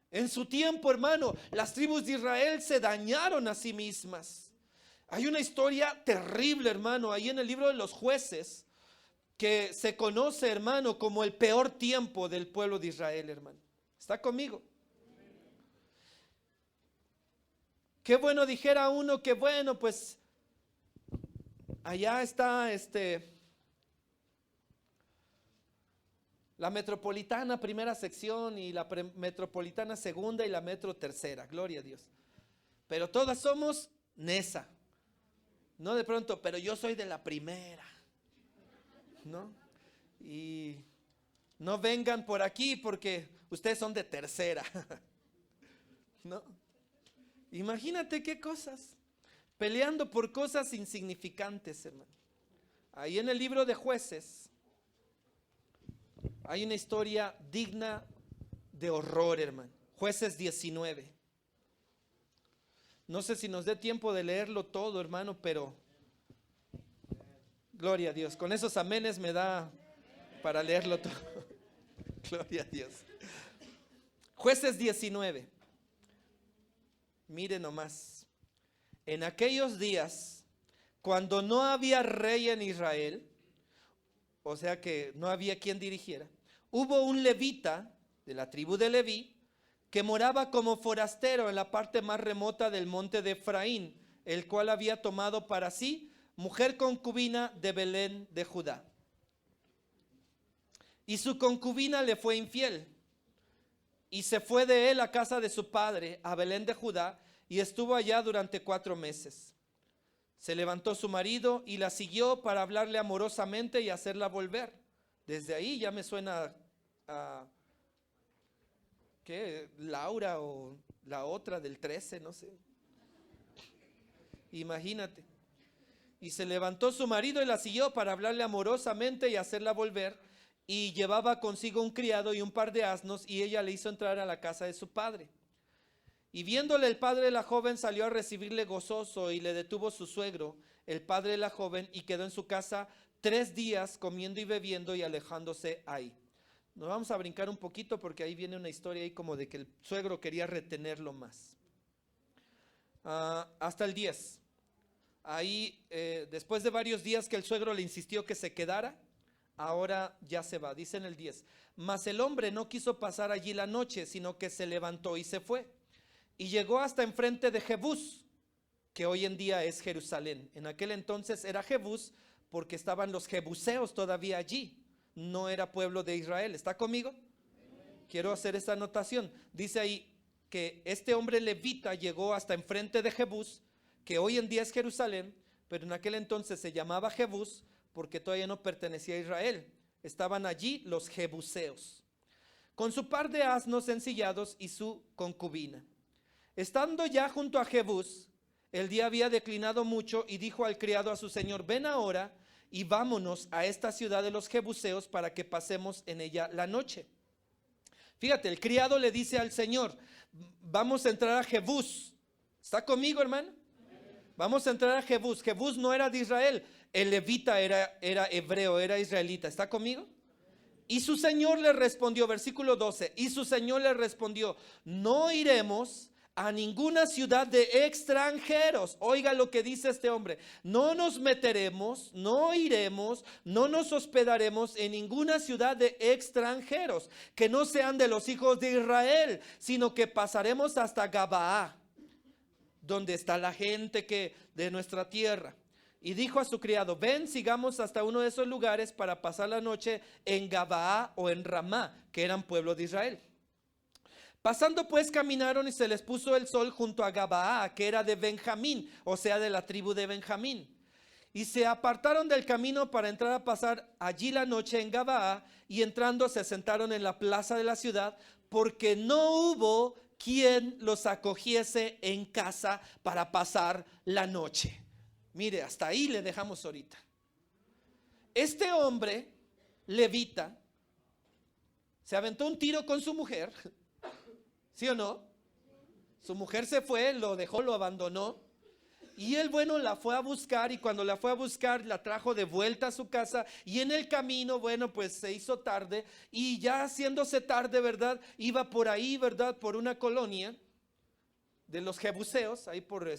B: En su tiempo, hermano, las tribus de Israel se dañaron a sí mismas. Hay una historia terrible, hermano, ahí en el libro de los Jueces, que se conoce, hermano, como el peor tiempo del pueblo de Israel, hermano. ¿Está conmigo? Qué bueno dijera uno que bueno, pues allá está la metropolitana primera sección y la metropolitana segunda y la metro tercera, gloria a Dios. Pero todas somos Nesa. No de pronto, pero yo soy de la primera, ¿no? Y no vengan por aquí porque ustedes son de tercera, ¿no? Imagínate qué cosas, peleando por cosas insignificantes, hermano. Ahí en el libro de Jueces hay una historia digna de horror, hermano. Jueces 19. No sé si nos dé tiempo de leerlo todo, hermano, pero gloria a Dios. Con esos amenes me da para leerlo todo. Gloria a Dios. Jueces 19. Mire nomás. En aquellos días, cuando no había rey en Israel, o sea que no había quien dirigiera, hubo un levita de la tribu de Leví que moraba como forastero en la parte más remota del monte de Efraín, el cual había tomado para sí mujer concubina de Belén de Judá. Y su concubina le fue infiel, y se fue de él a casa de su padre, a Belén de Judá, y estuvo allá durante 4 meses. Se levantó su marido y la siguió para hablarle amorosamente y hacerla volver. Desde ahí ya me suena a ¿qué? Laura o la otra del 13, no sé. Imagínate. Y se levantó su marido y la siguió para hablarle amorosamente y hacerla volver. Y llevaba consigo un criado y un par de asnos, y ella le hizo entrar a la casa de su padre. Y viéndole el padre de la joven, salió a recibirle gozoso, y le detuvo su suegro, el padre de la joven, y quedó en su casa 3 días comiendo y bebiendo y alejándose ahí. Nos vamos a brincar un poquito porque ahí viene una historia ahí como de que el suegro quería retenerlo más. Hasta el 10. Ahí, después de varios días que el suegro le insistió que se quedara, ahora ya se va. Dice en el 10. Mas el hombre no quiso pasar allí la noche, sino que se levantó y se fue. Y llegó hasta enfrente de Jebús, que hoy en día es Jerusalén. En aquel entonces era Jebús porque estaban los jebuseos todavía allí. No era pueblo de Israel. ¿Está conmigo? Quiero hacer esta anotación. Dice ahí que este hombre levita llegó hasta enfrente de Jebús, que hoy en día es Jerusalén, pero en aquel entonces se llamaba Jebús porque todavía no pertenecía a Israel. Estaban allí los jebuseos, con su par de asnos ensillados y su concubina. Estando ya junto a Jebús, el día había declinado mucho, y dijo al criado a su señor: ven ahora y vámonos a esta ciudad de los jebuseos para que pasemos en ella la noche. Fíjate, el criado le dice al Señor: vamos a entrar a Jebús. ¿Está conmigo, hermano? Vamos a entrar a Jebús. Jebús no era de Israel. El levita era hebreo, era israelita. ¿Está conmigo? Y su señor le respondió, versículo 12, y su señor le respondió: no iremos a ninguna ciudad de extranjeros. Oiga lo que dice este hombre: no nos meteremos, no iremos, no nos hospedaremos en ninguna ciudad de extranjeros que no sean de los hijos de Israel, sino que pasaremos hasta Gabaá. donde está la gente de nuestra tierra. Y dijo a su criado: ven, sigamos hasta uno de esos lugares para pasar la noche en Gabaa o en Ramá, que eran pueblo de Israel. Pasando pues caminaron y se les puso el sol junto a Gabaa, que era de Benjamín, o sea, de la tribu de Benjamín. Y se apartaron del camino para entrar a pasar allí la noche en Gabaa, y entrando se sentaron en la plaza de la ciudad, porque no hubo quien los acogiese en casa para pasar la noche. Mire, hasta ahí le dejamos ahorita. Este hombre, levita, se aventó un tiro con su mujer, ¿sí o no? Su mujer se fue, lo dejó, lo abandonó. Y él, bueno, la fue a buscar, y cuando la fue a buscar, la trajo de vuelta a su casa. Y en el camino, bueno, pues se hizo tarde. Y ya haciéndose tarde, ¿verdad? Iba por ahí, ¿verdad? Por una colonia de los jebuseos, ahí por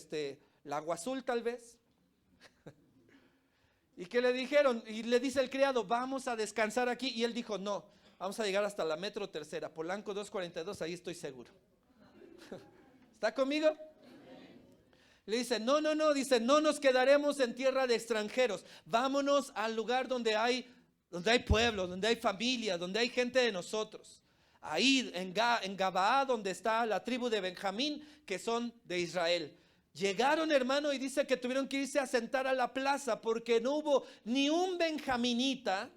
B: Lago Azul tal vez. Y que le dijeron, y le dice el criado: vamos a descansar aquí. Y él dijo: no, vamos a llegar hasta la Metro Tercera, Polanco 242, ahí estoy seguro. ¿Está conmigo? Le dice: no, dice, no nos quedaremos en tierra de extranjeros, vámonos al lugar donde hay pueblo, donde hay familia, donde hay gente de nosotros. Ahí en Gabaa, donde está la tribu de Benjamín, que son de Israel. Llegaron, hermano, y dice que tuvieron que irse a sentar a la plaza porque no hubo ni un benjaminita.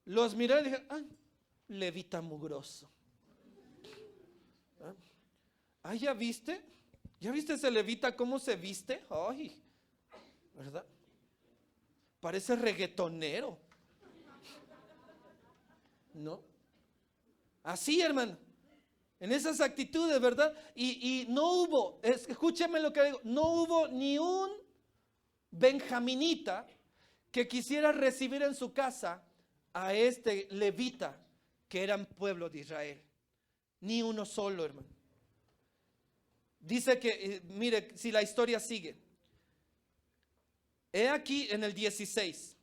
B: Los miró y dijeron: ay, levita mugroso. Ay, ¿ya viste? ¿Ya viste ese levita cómo se viste? Ay, ¿verdad? Parece reggaetonero, ¿no? Así, hermano, en esas actitudes, ¿verdad? Y no hubo, escúcheme lo que digo, no hubo ni un benjaminita que quisiera recibir en su casa a este levita que eran pueblo de Israel. Ni uno solo, hermano. Dice que, mire, si la historia sigue. He aquí en el 16.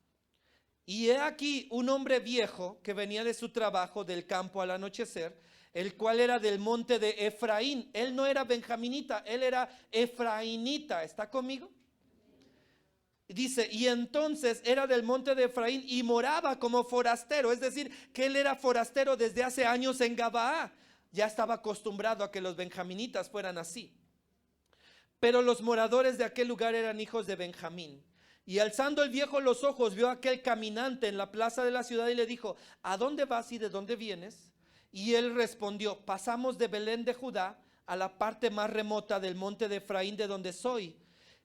B: Y he aquí un hombre viejo que venía de su trabajo del campo al anochecer, el cual era del monte de Efraín. Él no era benjaminita, él era efraínita. ¿Está conmigo? Dice: y entonces era del monte de Efraín y moraba como forastero. Es decir, que él era forastero desde hace años en Gabaa. Ya estaba acostumbrado a que los benjaminitas fueran así. Pero los moradores de aquel lugar eran hijos de Benjamín. Y alzando el viejo los ojos, vio a aquel caminante en la plaza de la ciudad y le dijo: ¿a dónde vas y de dónde vienes? Y él respondió: pasamos de Belén de Judá a la parte más remota del monte de Efraín, de donde soy.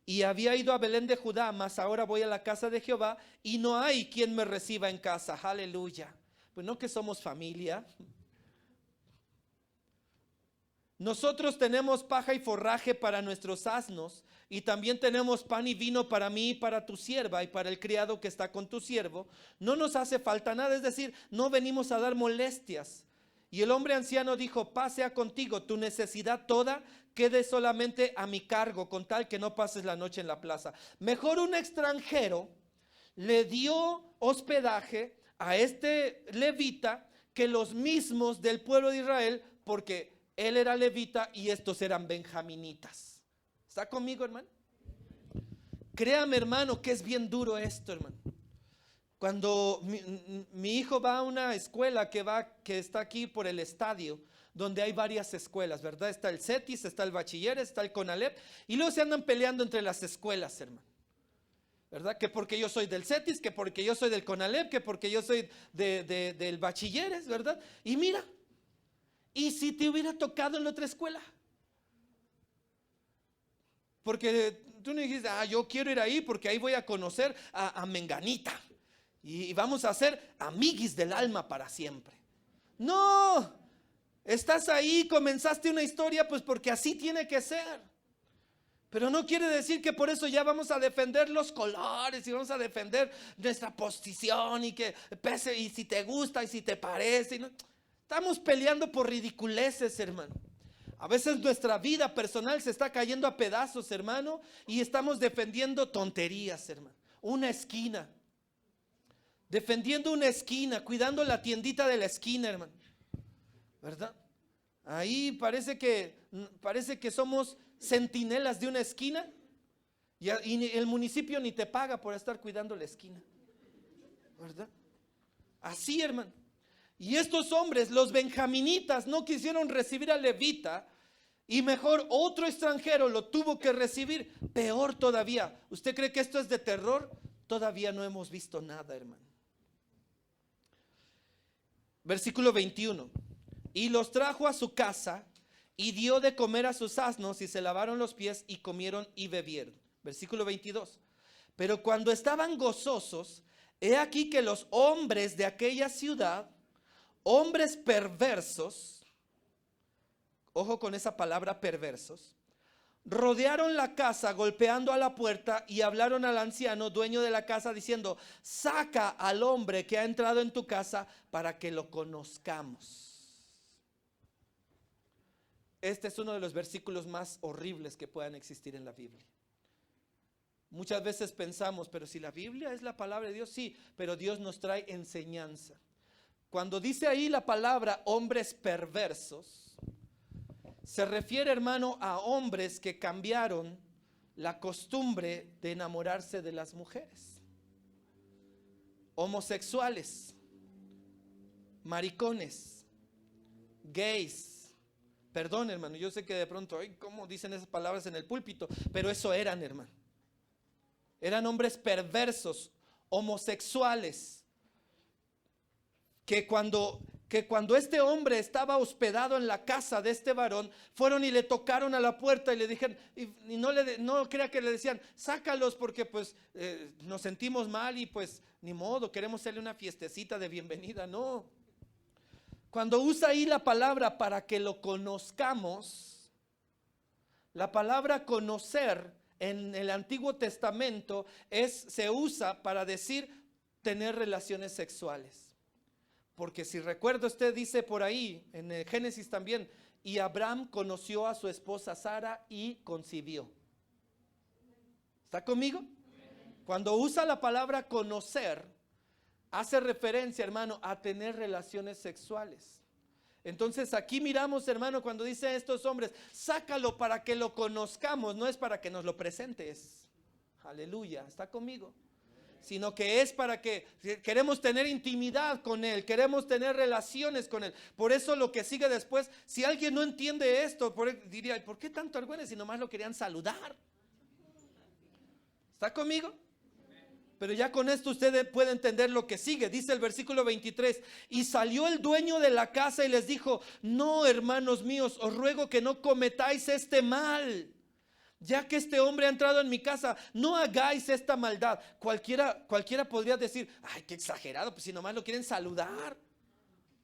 B: Y había ido a Belén de Judá, mas ahora voy a la casa de Jehová y no hay quien me reciba en casa. Aleluya. Pues no que somos familia. Nosotros tenemos paja y forraje para nuestros asnos, y también tenemos pan y vino para mí y para tu sierva y para el criado que está con tu siervo. No nos hace falta nada, es decir, no venimos a dar molestias. Y el hombre anciano dijo: paz sea contigo, tu necesidad toda quede solamente a mi cargo, con tal que no pases la noche en la plaza. Mejor un extranjero le dio hospedaje a este levita que los mismos del pueblo de Israel, porque él era levita y estos eran benjaminitas. ¿Está conmigo, hermano? Créame, hermano, que es bien duro esto, hermano. Cuando mi hijo va a una escuela que está aquí por el estadio, donde hay varias escuelas, ¿verdad? Está el CETIS, está el bachiller, está el CONALEP, y luego se andan peleando entre las escuelas, hermano. ¿Verdad? Que porque yo soy del CETIS, que porque yo soy del CONALEP, que porque yo soy del bachilleres, ¿verdad? Y mira, ¿y si te hubiera tocado en la otra escuela? Porque tú no dijiste: yo quiero ir ahí porque ahí voy a conocer a Menganita y vamos a ser amiguis del alma para siempre. No, estás ahí, comenzaste una historia pues porque así tiene que ser. Pero no quiere decir que por eso ya vamos a defender los colores y vamos a defender nuestra posición y que pese y si te gusta y si te parece, ¿no? Estamos peleando por ridiculeces, hermano. A veces nuestra vida personal se está cayendo a pedazos, hermano, y estamos defendiendo tonterías, hermano. Una esquina. Defendiendo una esquina, cuidando la tiendita de la esquina, hermano. ¿Verdad? Ahí parece que somos centinelas de una esquina y el municipio ni te paga por estar cuidando la esquina, ¿verdad? Así, hermano. Y estos hombres, los benjaminitas, no quisieron recibir al levita y mejor otro extranjero lo tuvo que recibir. Peor todavía. ¿Usted cree que esto es de terror? Todavía no hemos visto nada, hermano. Versículo 21. Y los trajo a su casa y dio de comer a sus asnos y se lavaron los pies y comieron y bebieron. Versículo 22. Pero cuando estaban gozosos, he aquí que los hombres de aquella ciudad, hombres perversos, ojo con esa palabra perversos, rodearon la casa golpeando a la puerta y hablaron al anciano, dueño de la casa, diciendo: saca al hombre que ha entrado en tu casa para que lo conozcamos. Este es uno de los versículos más horribles que puedan existir en la Biblia. Muchas veces pensamos, pero si la Biblia es la palabra de Dios, sí, pero Dios nos trae enseñanza. Cuando dice ahí la palabra hombres perversos, se refiere, hermano, a hombres que cambiaron la costumbre de enamorarse de las mujeres. Homosexuales, maricones, gays. Perdón, hermano, yo sé que de pronto, ay, ¿cómo dicen esas palabras en el púlpito? Pero eso eran, hermano. Eran hombres perversos, homosexuales, que cuando este hombre estaba hospedado en la casa de este varón, fueron y le tocaron a la puerta y le dijeron, y no crea que le decían, sácalos porque pues nos sentimos mal y pues ni modo, queremos hacerle una fiestecita de bienvenida. No. Cuando usa ahí la palabra para que lo conozcamos, la palabra conocer en el Antiguo Testamento se usa para decir tener relaciones sexuales. Porque si recuerda, usted dice por ahí, en el Génesis también, y Abraham conoció a su esposa Sara y concibió. ¿Está conmigo? Cuando usa la palabra conocer, hace referencia, hermano, a tener relaciones sexuales. Entonces aquí miramos, hermano, cuando dice a estos hombres, sácalo para que lo conozcamos, no es para que nos lo presentes. Aleluya, ¿está conmigo? Sino que es para que queremos tener intimidad con Él, queremos tener relaciones con Él. Por eso lo que sigue después, si alguien no entiende esto, diría, ¿por qué tanto argüendes si nomás lo querían saludar? ¿Está conmigo? Pero ya con esto usted puede entender lo que sigue. Dice el versículo 23, y salió el dueño de la casa y les dijo, no, hermanos míos, os ruego que no cometáis este mal. Ya que este hombre ha entrado en mi casa, no hagáis esta maldad. Cualquiera podría decir, ay, qué exagerado, pues si nomás lo quieren saludar.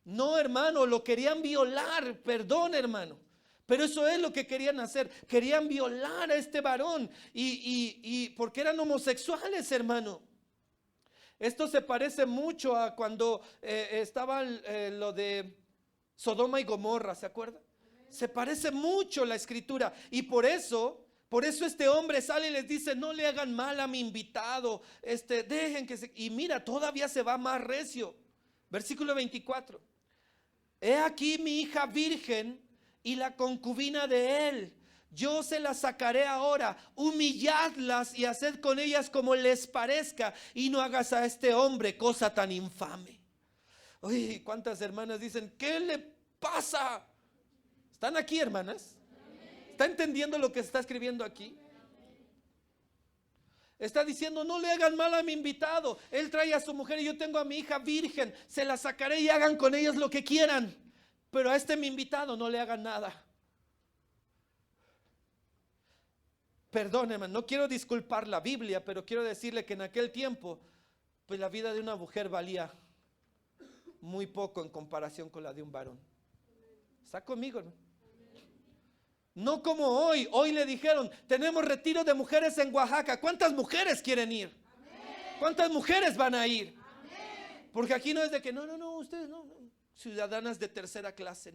B: No, hermano, lo querían violar, perdón, hermano. Pero eso es lo que querían hacer, querían violar a este varón y porque eran homosexuales, hermano. Esto se parece mucho a cuando estaba lo de Sodoma y Gomorra, ¿se acuerda? Se parece mucho la escritura y por eso este hombre sale y les dice, no le hagan mal a mi invitado, dejen que se... Y mira, todavía se va más recio. Versículo 24. He aquí mi hija virgen y la concubina de él, yo se las sacaré ahora, humilladlas y haced con ellas como les parezca, y no hagas a este hombre cosa tan infame. Uy, cuántas hermanas dicen, ¿qué le pasa? ¿Están aquí, hermanas? ¿Está entendiendo lo que se está escribiendo aquí? Está diciendo, no le hagan mal a mi invitado, él trae a su mujer y yo tengo a mi hija virgen, se la sacaré y hagan con ellas lo que quieran. Pero a mi invitado no le hagan nada. Perdón, hermano, no quiero disculpar la Biblia, pero quiero decirle que en aquel tiempo, pues la vida de una mujer valía muy poco en comparación con la de un varón. ¿Está conmigo, no? No como hoy le dijeron, tenemos retiro de mujeres en Oaxaca. ¿Cuántas mujeres quieren ir? ¿Cuántas mujeres van a ir? Porque aquí no es de que, no, ustedes no. Ciudadanas de tercera clase,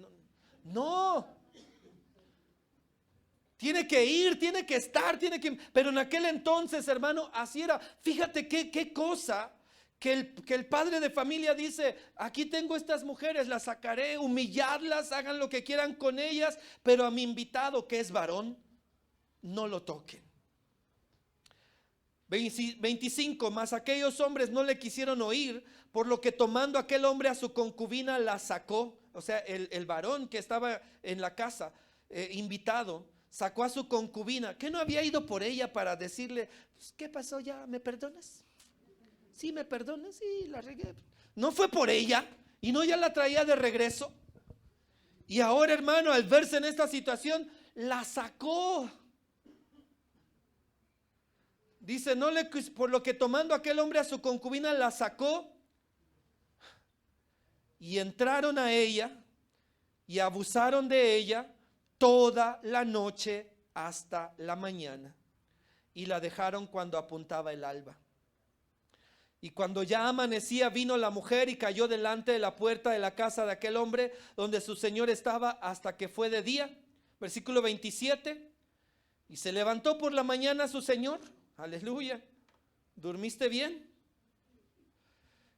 B: no. Tiene que ir, tiene que estar, pero en aquel entonces, hermano, así era. Fíjate qué cosa que el padre de familia dice, aquí tengo estas mujeres, las sacaré, humillarlas, hagan lo que quieran con ellas, pero a mi invitado que es varón, no lo toquen. 25, mas aquellos hombres no le quisieron oír, por lo que tomando aquel hombre a su concubina la sacó. O sea, el varón que estaba en la casa, invitado, sacó a su concubina. ¿Qué no había ido por ella para decirle, pues, ¿qué pasó ya? ¿Me perdonas? Sí, ¿me perdonas? Sí, la regué. No fue por ella, y no ya la traía de regreso. Y ahora, hermano, al verse en esta situación, la sacó. Dice, por lo que tomando aquel hombre a su concubina la sacó, y entraron a ella y abusaron de ella toda la noche hasta la mañana, y la dejaron cuando apuntaba el alba. Y cuando ya amanecía, vino la mujer y cayó delante de la puerta de la casa de aquel hombre donde su señor estaba, hasta que fue de día. Versículo 27. Y se levantó por la mañana su señor. Aleluya. ¿Durmiste bien?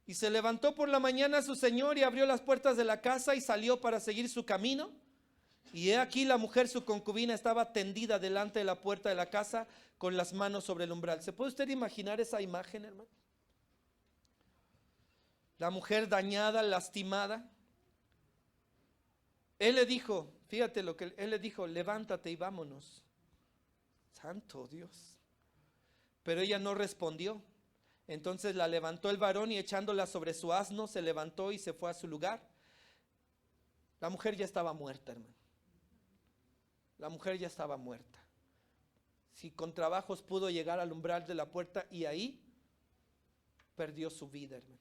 B: Y se levantó por la mañana su señor y abrió las puertas de la casa y salió para seguir su camino. Y he aquí la mujer, su concubina, estaba tendida delante de la puerta de la casa con las manos sobre el umbral. ¿Se puede usted imaginar esa imagen, hermano? La mujer dañada, lastimada. Él le dijo, fíjate lo que él le dijo, levántate y vámonos. Santo Dios. Pero ella no respondió. Entonces la levantó el varón y echándola sobre su asno, se levantó y se fue a su lugar. La mujer ya estaba muerta, hermano. La mujer ya estaba muerta. Si con trabajos pudo llegar al umbral de la puerta, y ahí perdió su vida, hermano.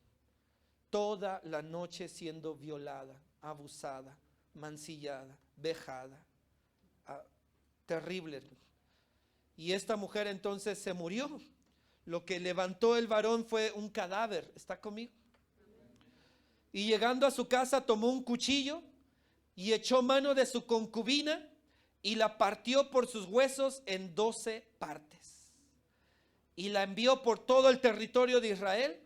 B: Toda la noche siendo violada, abusada, mancillada, vejada. Terrible, hermano. Y esta mujer entonces se murió. Lo que levantó el varón fue un cadáver. ¿Está conmigo? Y llegando a su casa tomó un cuchillo y echó mano de su concubina y la partió por sus huesos en 12 partes. Y la envió por todo el territorio de Israel,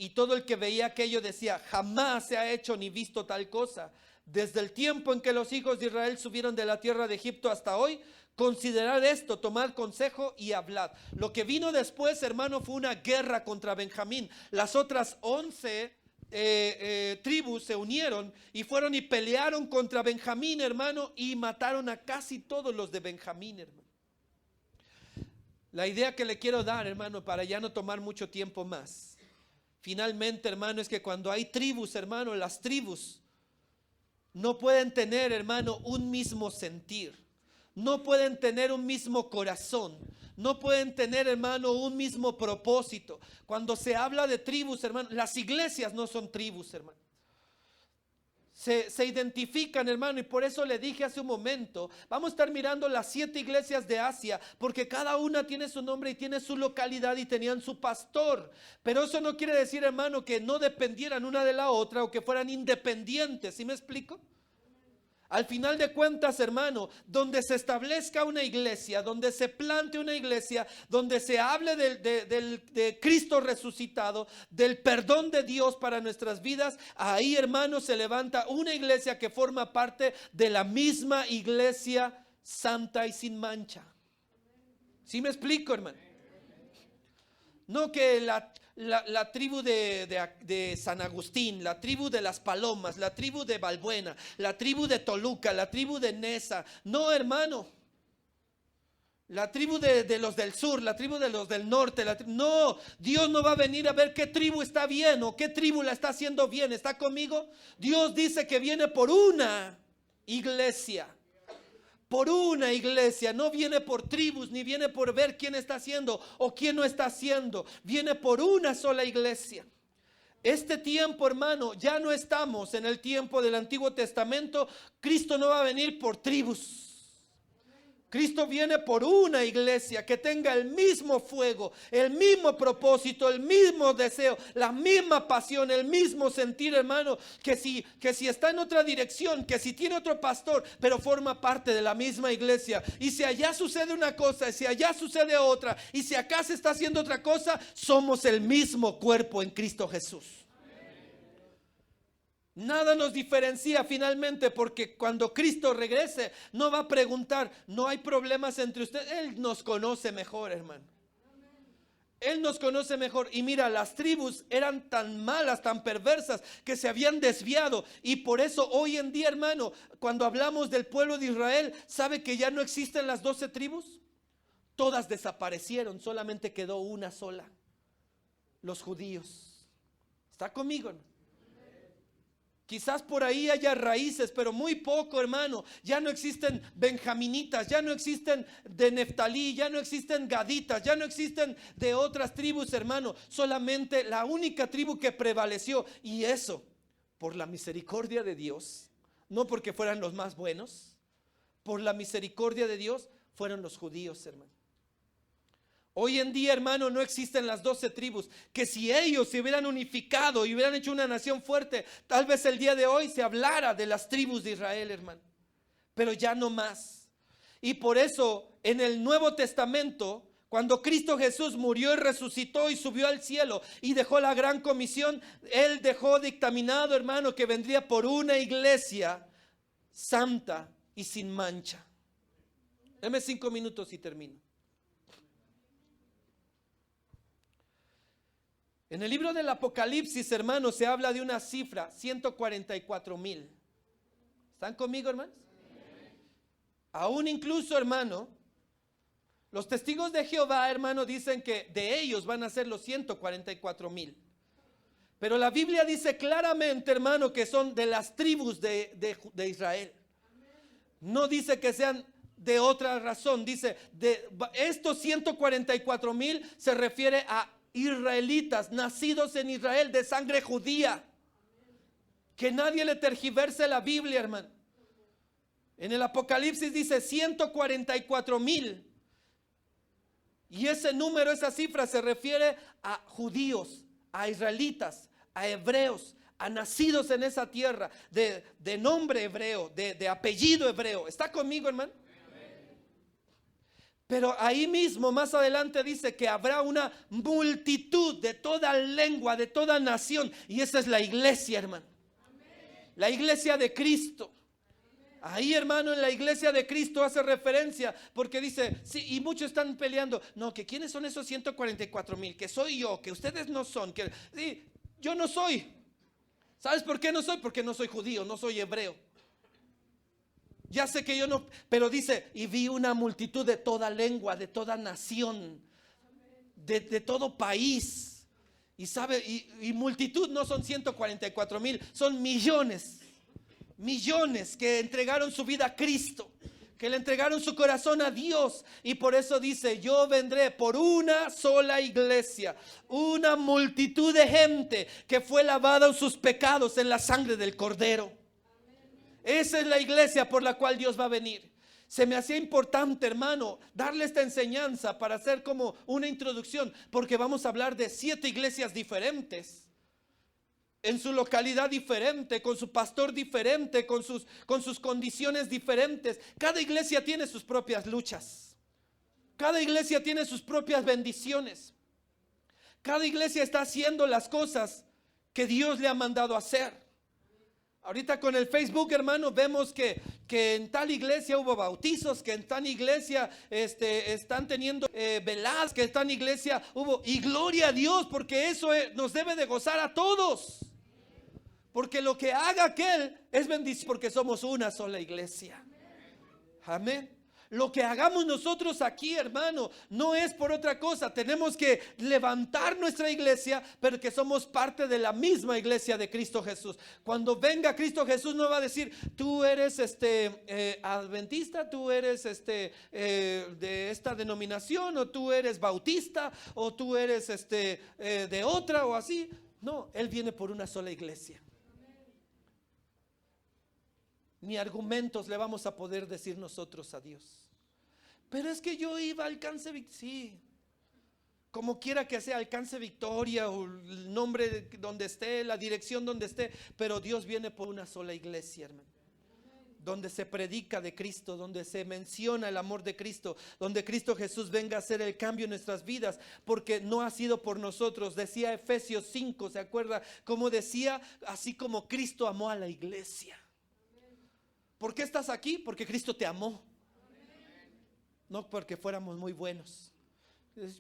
B: y todo el que veía aquello decía, jamás se ha hecho ni visto tal cosa. Desde el tiempo en que los hijos de Israel subieron de la tierra de Egipto hasta hoy, considerad esto, tomad consejo y hablad. Lo que vino después, hermano, fue una guerra contra Benjamín. Las otras 11 tribus se unieron y fueron y pelearon contra Benjamín, hermano, y mataron a casi todos los de Benjamín, hermano. La idea que le quiero dar, hermano, para ya no tomar mucho tiempo más, finalmente, hermano, es que cuando hay tribus, hermano, las tribus no pueden tener, hermano, un mismo sentir. No pueden tener un mismo corazón. No pueden tener, hermano, un mismo propósito. Cuando se habla de tribus, hermano, las iglesias no son tribus, hermano. Se identifican, hermano, y por eso le dije hace un momento, vamos a estar mirando las 7 iglesias de Asia, porque cada una tiene su nombre y tiene su localidad y tenían su pastor. Pero eso no quiere decir, hermano, que no dependieran una de la otra o que fueran independientes. ¿Sí me explico? Al final de cuentas, hermano, donde se establezca una iglesia, donde se plante una iglesia, donde se hable de Cristo resucitado, del perdón de Dios para nuestras vidas, ahí, hermano, se levanta una iglesia que forma parte de la misma iglesia santa y sin mancha. ¿Sí me explico, hermano? No que la tribu de San Agustín, la tribu de las Palomas, la tribu de Balbuena, la tribu de Toluca, la tribu de Nesa. No, hermano. La tribu de los del sur, la tribu de los del norte. No, Dios no va a venir a ver qué tribu está bien o qué tribu la está haciendo bien. ¿Está conmigo? Dios dice que viene por una iglesia. Por una iglesia, no viene por tribus, ni viene por ver quién está haciendo o quién no está haciendo. Viene por una sola iglesia. Este tiempo, hermano, ya no estamos en el tiempo del Antiguo Testamento. Cristo no va a venir por tribus. Cristo viene por una iglesia que tenga el mismo fuego, el mismo propósito, el mismo deseo, la misma pasión, el mismo sentir, hermano, que si está en otra dirección, que si tiene otro pastor, pero forma parte de la misma iglesia. Y si allá sucede una cosa, y si allá sucede otra, y si acá se está haciendo otra cosa, somos el mismo cuerpo en Cristo Jesús. Nada nos diferencia finalmente, porque cuando Cristo regrese no va a preguntar, no hay problemas entre ustedes. Él nos conoce mejor, hermano. Él nos conoce mejor. Y mira, las tribus eran tan malas, tan perversas, que se habían desviado. Y por eso hoy en día, hermano, cuando hablamos del pueblo de Israel, ¿sabe que ya no existen las 12 tribus? Todas desaparecieron, solamente quedó una sola: los judíos. ¿Está conmigo, hermano? Quizás por ahí haya raíces, pero muy poco, hermano. Ya no existen benjaminitas, ya no existen de Neftalí, ya no existen gaditas, ya no existen de otras tribus, hermano. Solamente la única tribu que prevaleció, y eso por la misericordia de Dios, no porque fueran los más buenos, por la misericordia de Dios fueron los judíos, hermano. Hoy en día, hermano, no existen las 12 tribus, que si ellos se hubieran unificado y hubieran hecho una nación fuerte, tal vez el día de hoy se hablara de las tribus de Israel, hermano. Pero ya no más. Y por eso en el Nuevo Testamento, cuando Cristo Jesús murió y resucitó y subió al cielo y dejó la gran comisión, Él dejó dictaminado, hermano, que vendría por una iglesia santa y sin mancha. Deme 5 minutos y termino. En el libro del Apocalipsis, hermanos, se habla de una cifra: 144,000. ¿Están conmigo, hermanos? Aún incluso, hermano, los testigos de Jehová, hermano, dicen que de ellos van a ser los 144,000. Pero la Biblia dice claramente, hermano, que son de las tribus de Israel. No dice que sean de otra razón. Dice, de estos 144,000 se refiere a israelitas, nacidos en Israel, de sangre judía. Que nadie le tergiverse la Biblia, hermano. En el Apocalipsis dice 144,000. Y ese número, esa cifra se refiere a judíos, a israelitas, a hebreos, a nacidos en esa tierra, de nombre hebreo, de apellido hebreo. ¿Está conmigo, hermano? Pero ahí mismo, más adelante, dice que habrá una multitud de toda lengua, de toda nación. Y esa es la iglesia, hermano. La iglesia de Cristo. Ahí, hermano, en la iglesia de Cristo hace referencia, porque dice, sí, y muchos están peleando, no, que quiénes son esos 144,000, que soy yo, que ustedes no son, que sí, yo no soy. ¿Sabes por qué no soy? Porque no soy judío, no soy hebreo. Ya sé que yo no, pero dice, y vi una multitud de toda lengua, de toda nación, de todo país. Y sabe, y multitud no son 144,000, son millones. Millones que entregaron su vida a Cristo, que le entregaron su corazón a Dios. Y por eso dice, yo vendré por una sola iglesia, una multitud de gente que fue lavada en sus pecados en la sangre del Cordero. Esa es la iglesia por la cual Dios va a venir. Se me hacía importante, hermano, darle esta enseñanza para hacer como una introducción, porque vamos a hablar de 7 iglesias diferentes, en su localidad diferente, con su pastor diferente, con sus condiciones diferentes. Cada iglesia tiene sus propias luchas. Cada iglesia tiene sus propias bendiciones. Cada iglesia está haciendo las cosas que Dios le ha mandado hacer. Ahorita con el Facebook, hermano, vemos que en tal iglesia hubo bautizos, que en tal iglesia están teniendo veladas, que en tal iglesia hubo, y gloria a Dios, porque eso nos debe de gozar a todos. Porque lo que haga aquel es bendición, porque somos una sola iglesia. Amén. Lo que hagamos nosotros aquí, hermano, no es por otra cosa. Tenemos que levantar nuestra iglesia, pero que somos parte de la misma iglesia de Cristo Jesús. Cuando venga Cristo Jesús no va a decir, tú eres adventista, tú eres de esta denominación, o tú eres bautista, o tú eres de otra o así. No, Él viene por una sola iglesia. Ni argumentos le vamos a poder decir nosotros a Dios. Pero es que yo iba a Alcance Victoria. Sí, como quiera que sea, Alcance Victoria, o el nombre donde esté, la dirección donde esté, pero Dios viene por una sola iglesia, hermano. donde se predica de Cristo, donde se menciona el amor de Cristo, donde Cristo Jesús venga a hacer el cambio en nuestras vidas, porque no ha sido por nosotros. Decía Efesios 5, ¿se acuerda? Como decía, así como Cristo amó a la iglesia. ¿Por qué estás aquí? Porque Cristo te amó, no porque fuéramos muy buenos.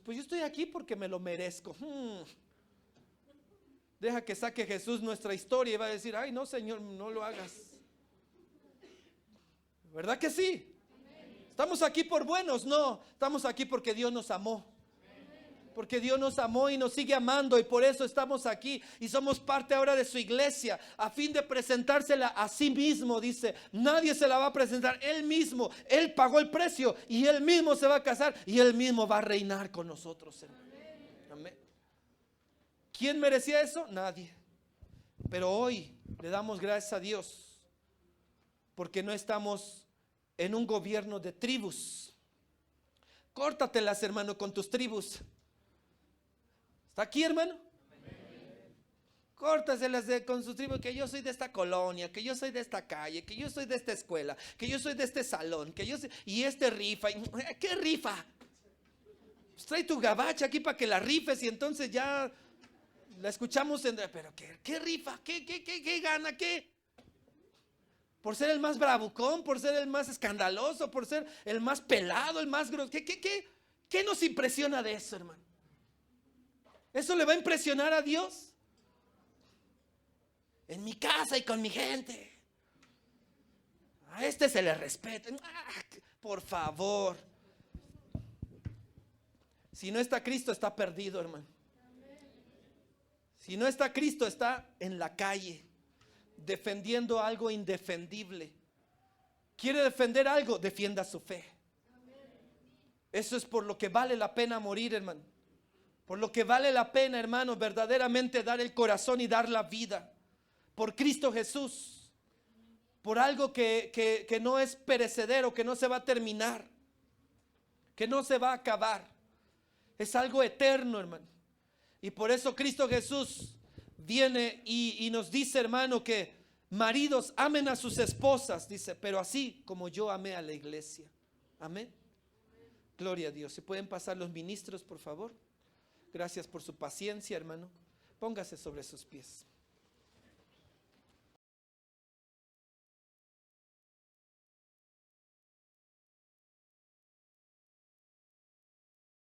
B: Pues yo estoy aquí porque me lo merezco. Deja que saque Jesús nuestra historia y va a decir, ay no, Señor, no lo hagas. ¿Verdad que sí? ¿Estamos aquí por buenos? No, estamos aquí porque Dios nos amó. Porque Dios nos amó y nos sigue amando, y por eso estamos aquí y somos parte ahora de su iglesia, a fin de presentársela a sí mismo. Dice, nadie se la va a presentar, Él mismo. Él pagó el precio y Él mismo se va a casar y Él mismo va a reinar con nosotros. Amén. ¿Quién merecía eso? Nadie. Pero hoy le damos gracias a Dios porque no estamos en un gobierno de tribus. Córtatelas, hermano, con tus tribus. ¿Está aquí, hermano? Córtaselas con sus tribus, que yo soy de esta colonia, que yo soy de esta calle, que yo soy de esta escuela, que yo soy de este salón, que yo soy, y este rifa. ¿Qué rifa? Pues trae tu gabacha aquí para que la rifes y entonces ya la escuchamos. Pero ¿qué rifa? ¿Qué gana? ¿Qué? Por ser el más bravucón, por ser el más escandaloso, por ser el más pelado, el más grosso. ¿Qué nos impresiona de eso, hermano? ¿Eso le va a impresionar a Dios? En mi casa y con mi gente, a este se le respeta. Por favor. Si no está Cristo, está perdido, hermano. Si no está Cristo, está en la calle, defendiendo algo indefendible. ¿Quiere defender algo? Defienda su fe. Eso es por lo que vale la pena morir, hermano. Por lo que vale la pena, hermano, verdaderamente dar el corazón y dar la vida. Por Cristo Jesús. Por algo que no es perecedero, que no se va a terminar, que no se va a acabar. Es algo eterno, hermano. Y por eso Cristo Jesús viene y nos dice, hermano, que maridos amen a sus esposas, dice, pero así como yo amé a la iglesia. Amén. Gloria a Dios. ¿Se pueden pasar los ministros, por favor? Gracias por su paciencia, hermano. Póngase sobre sus pies.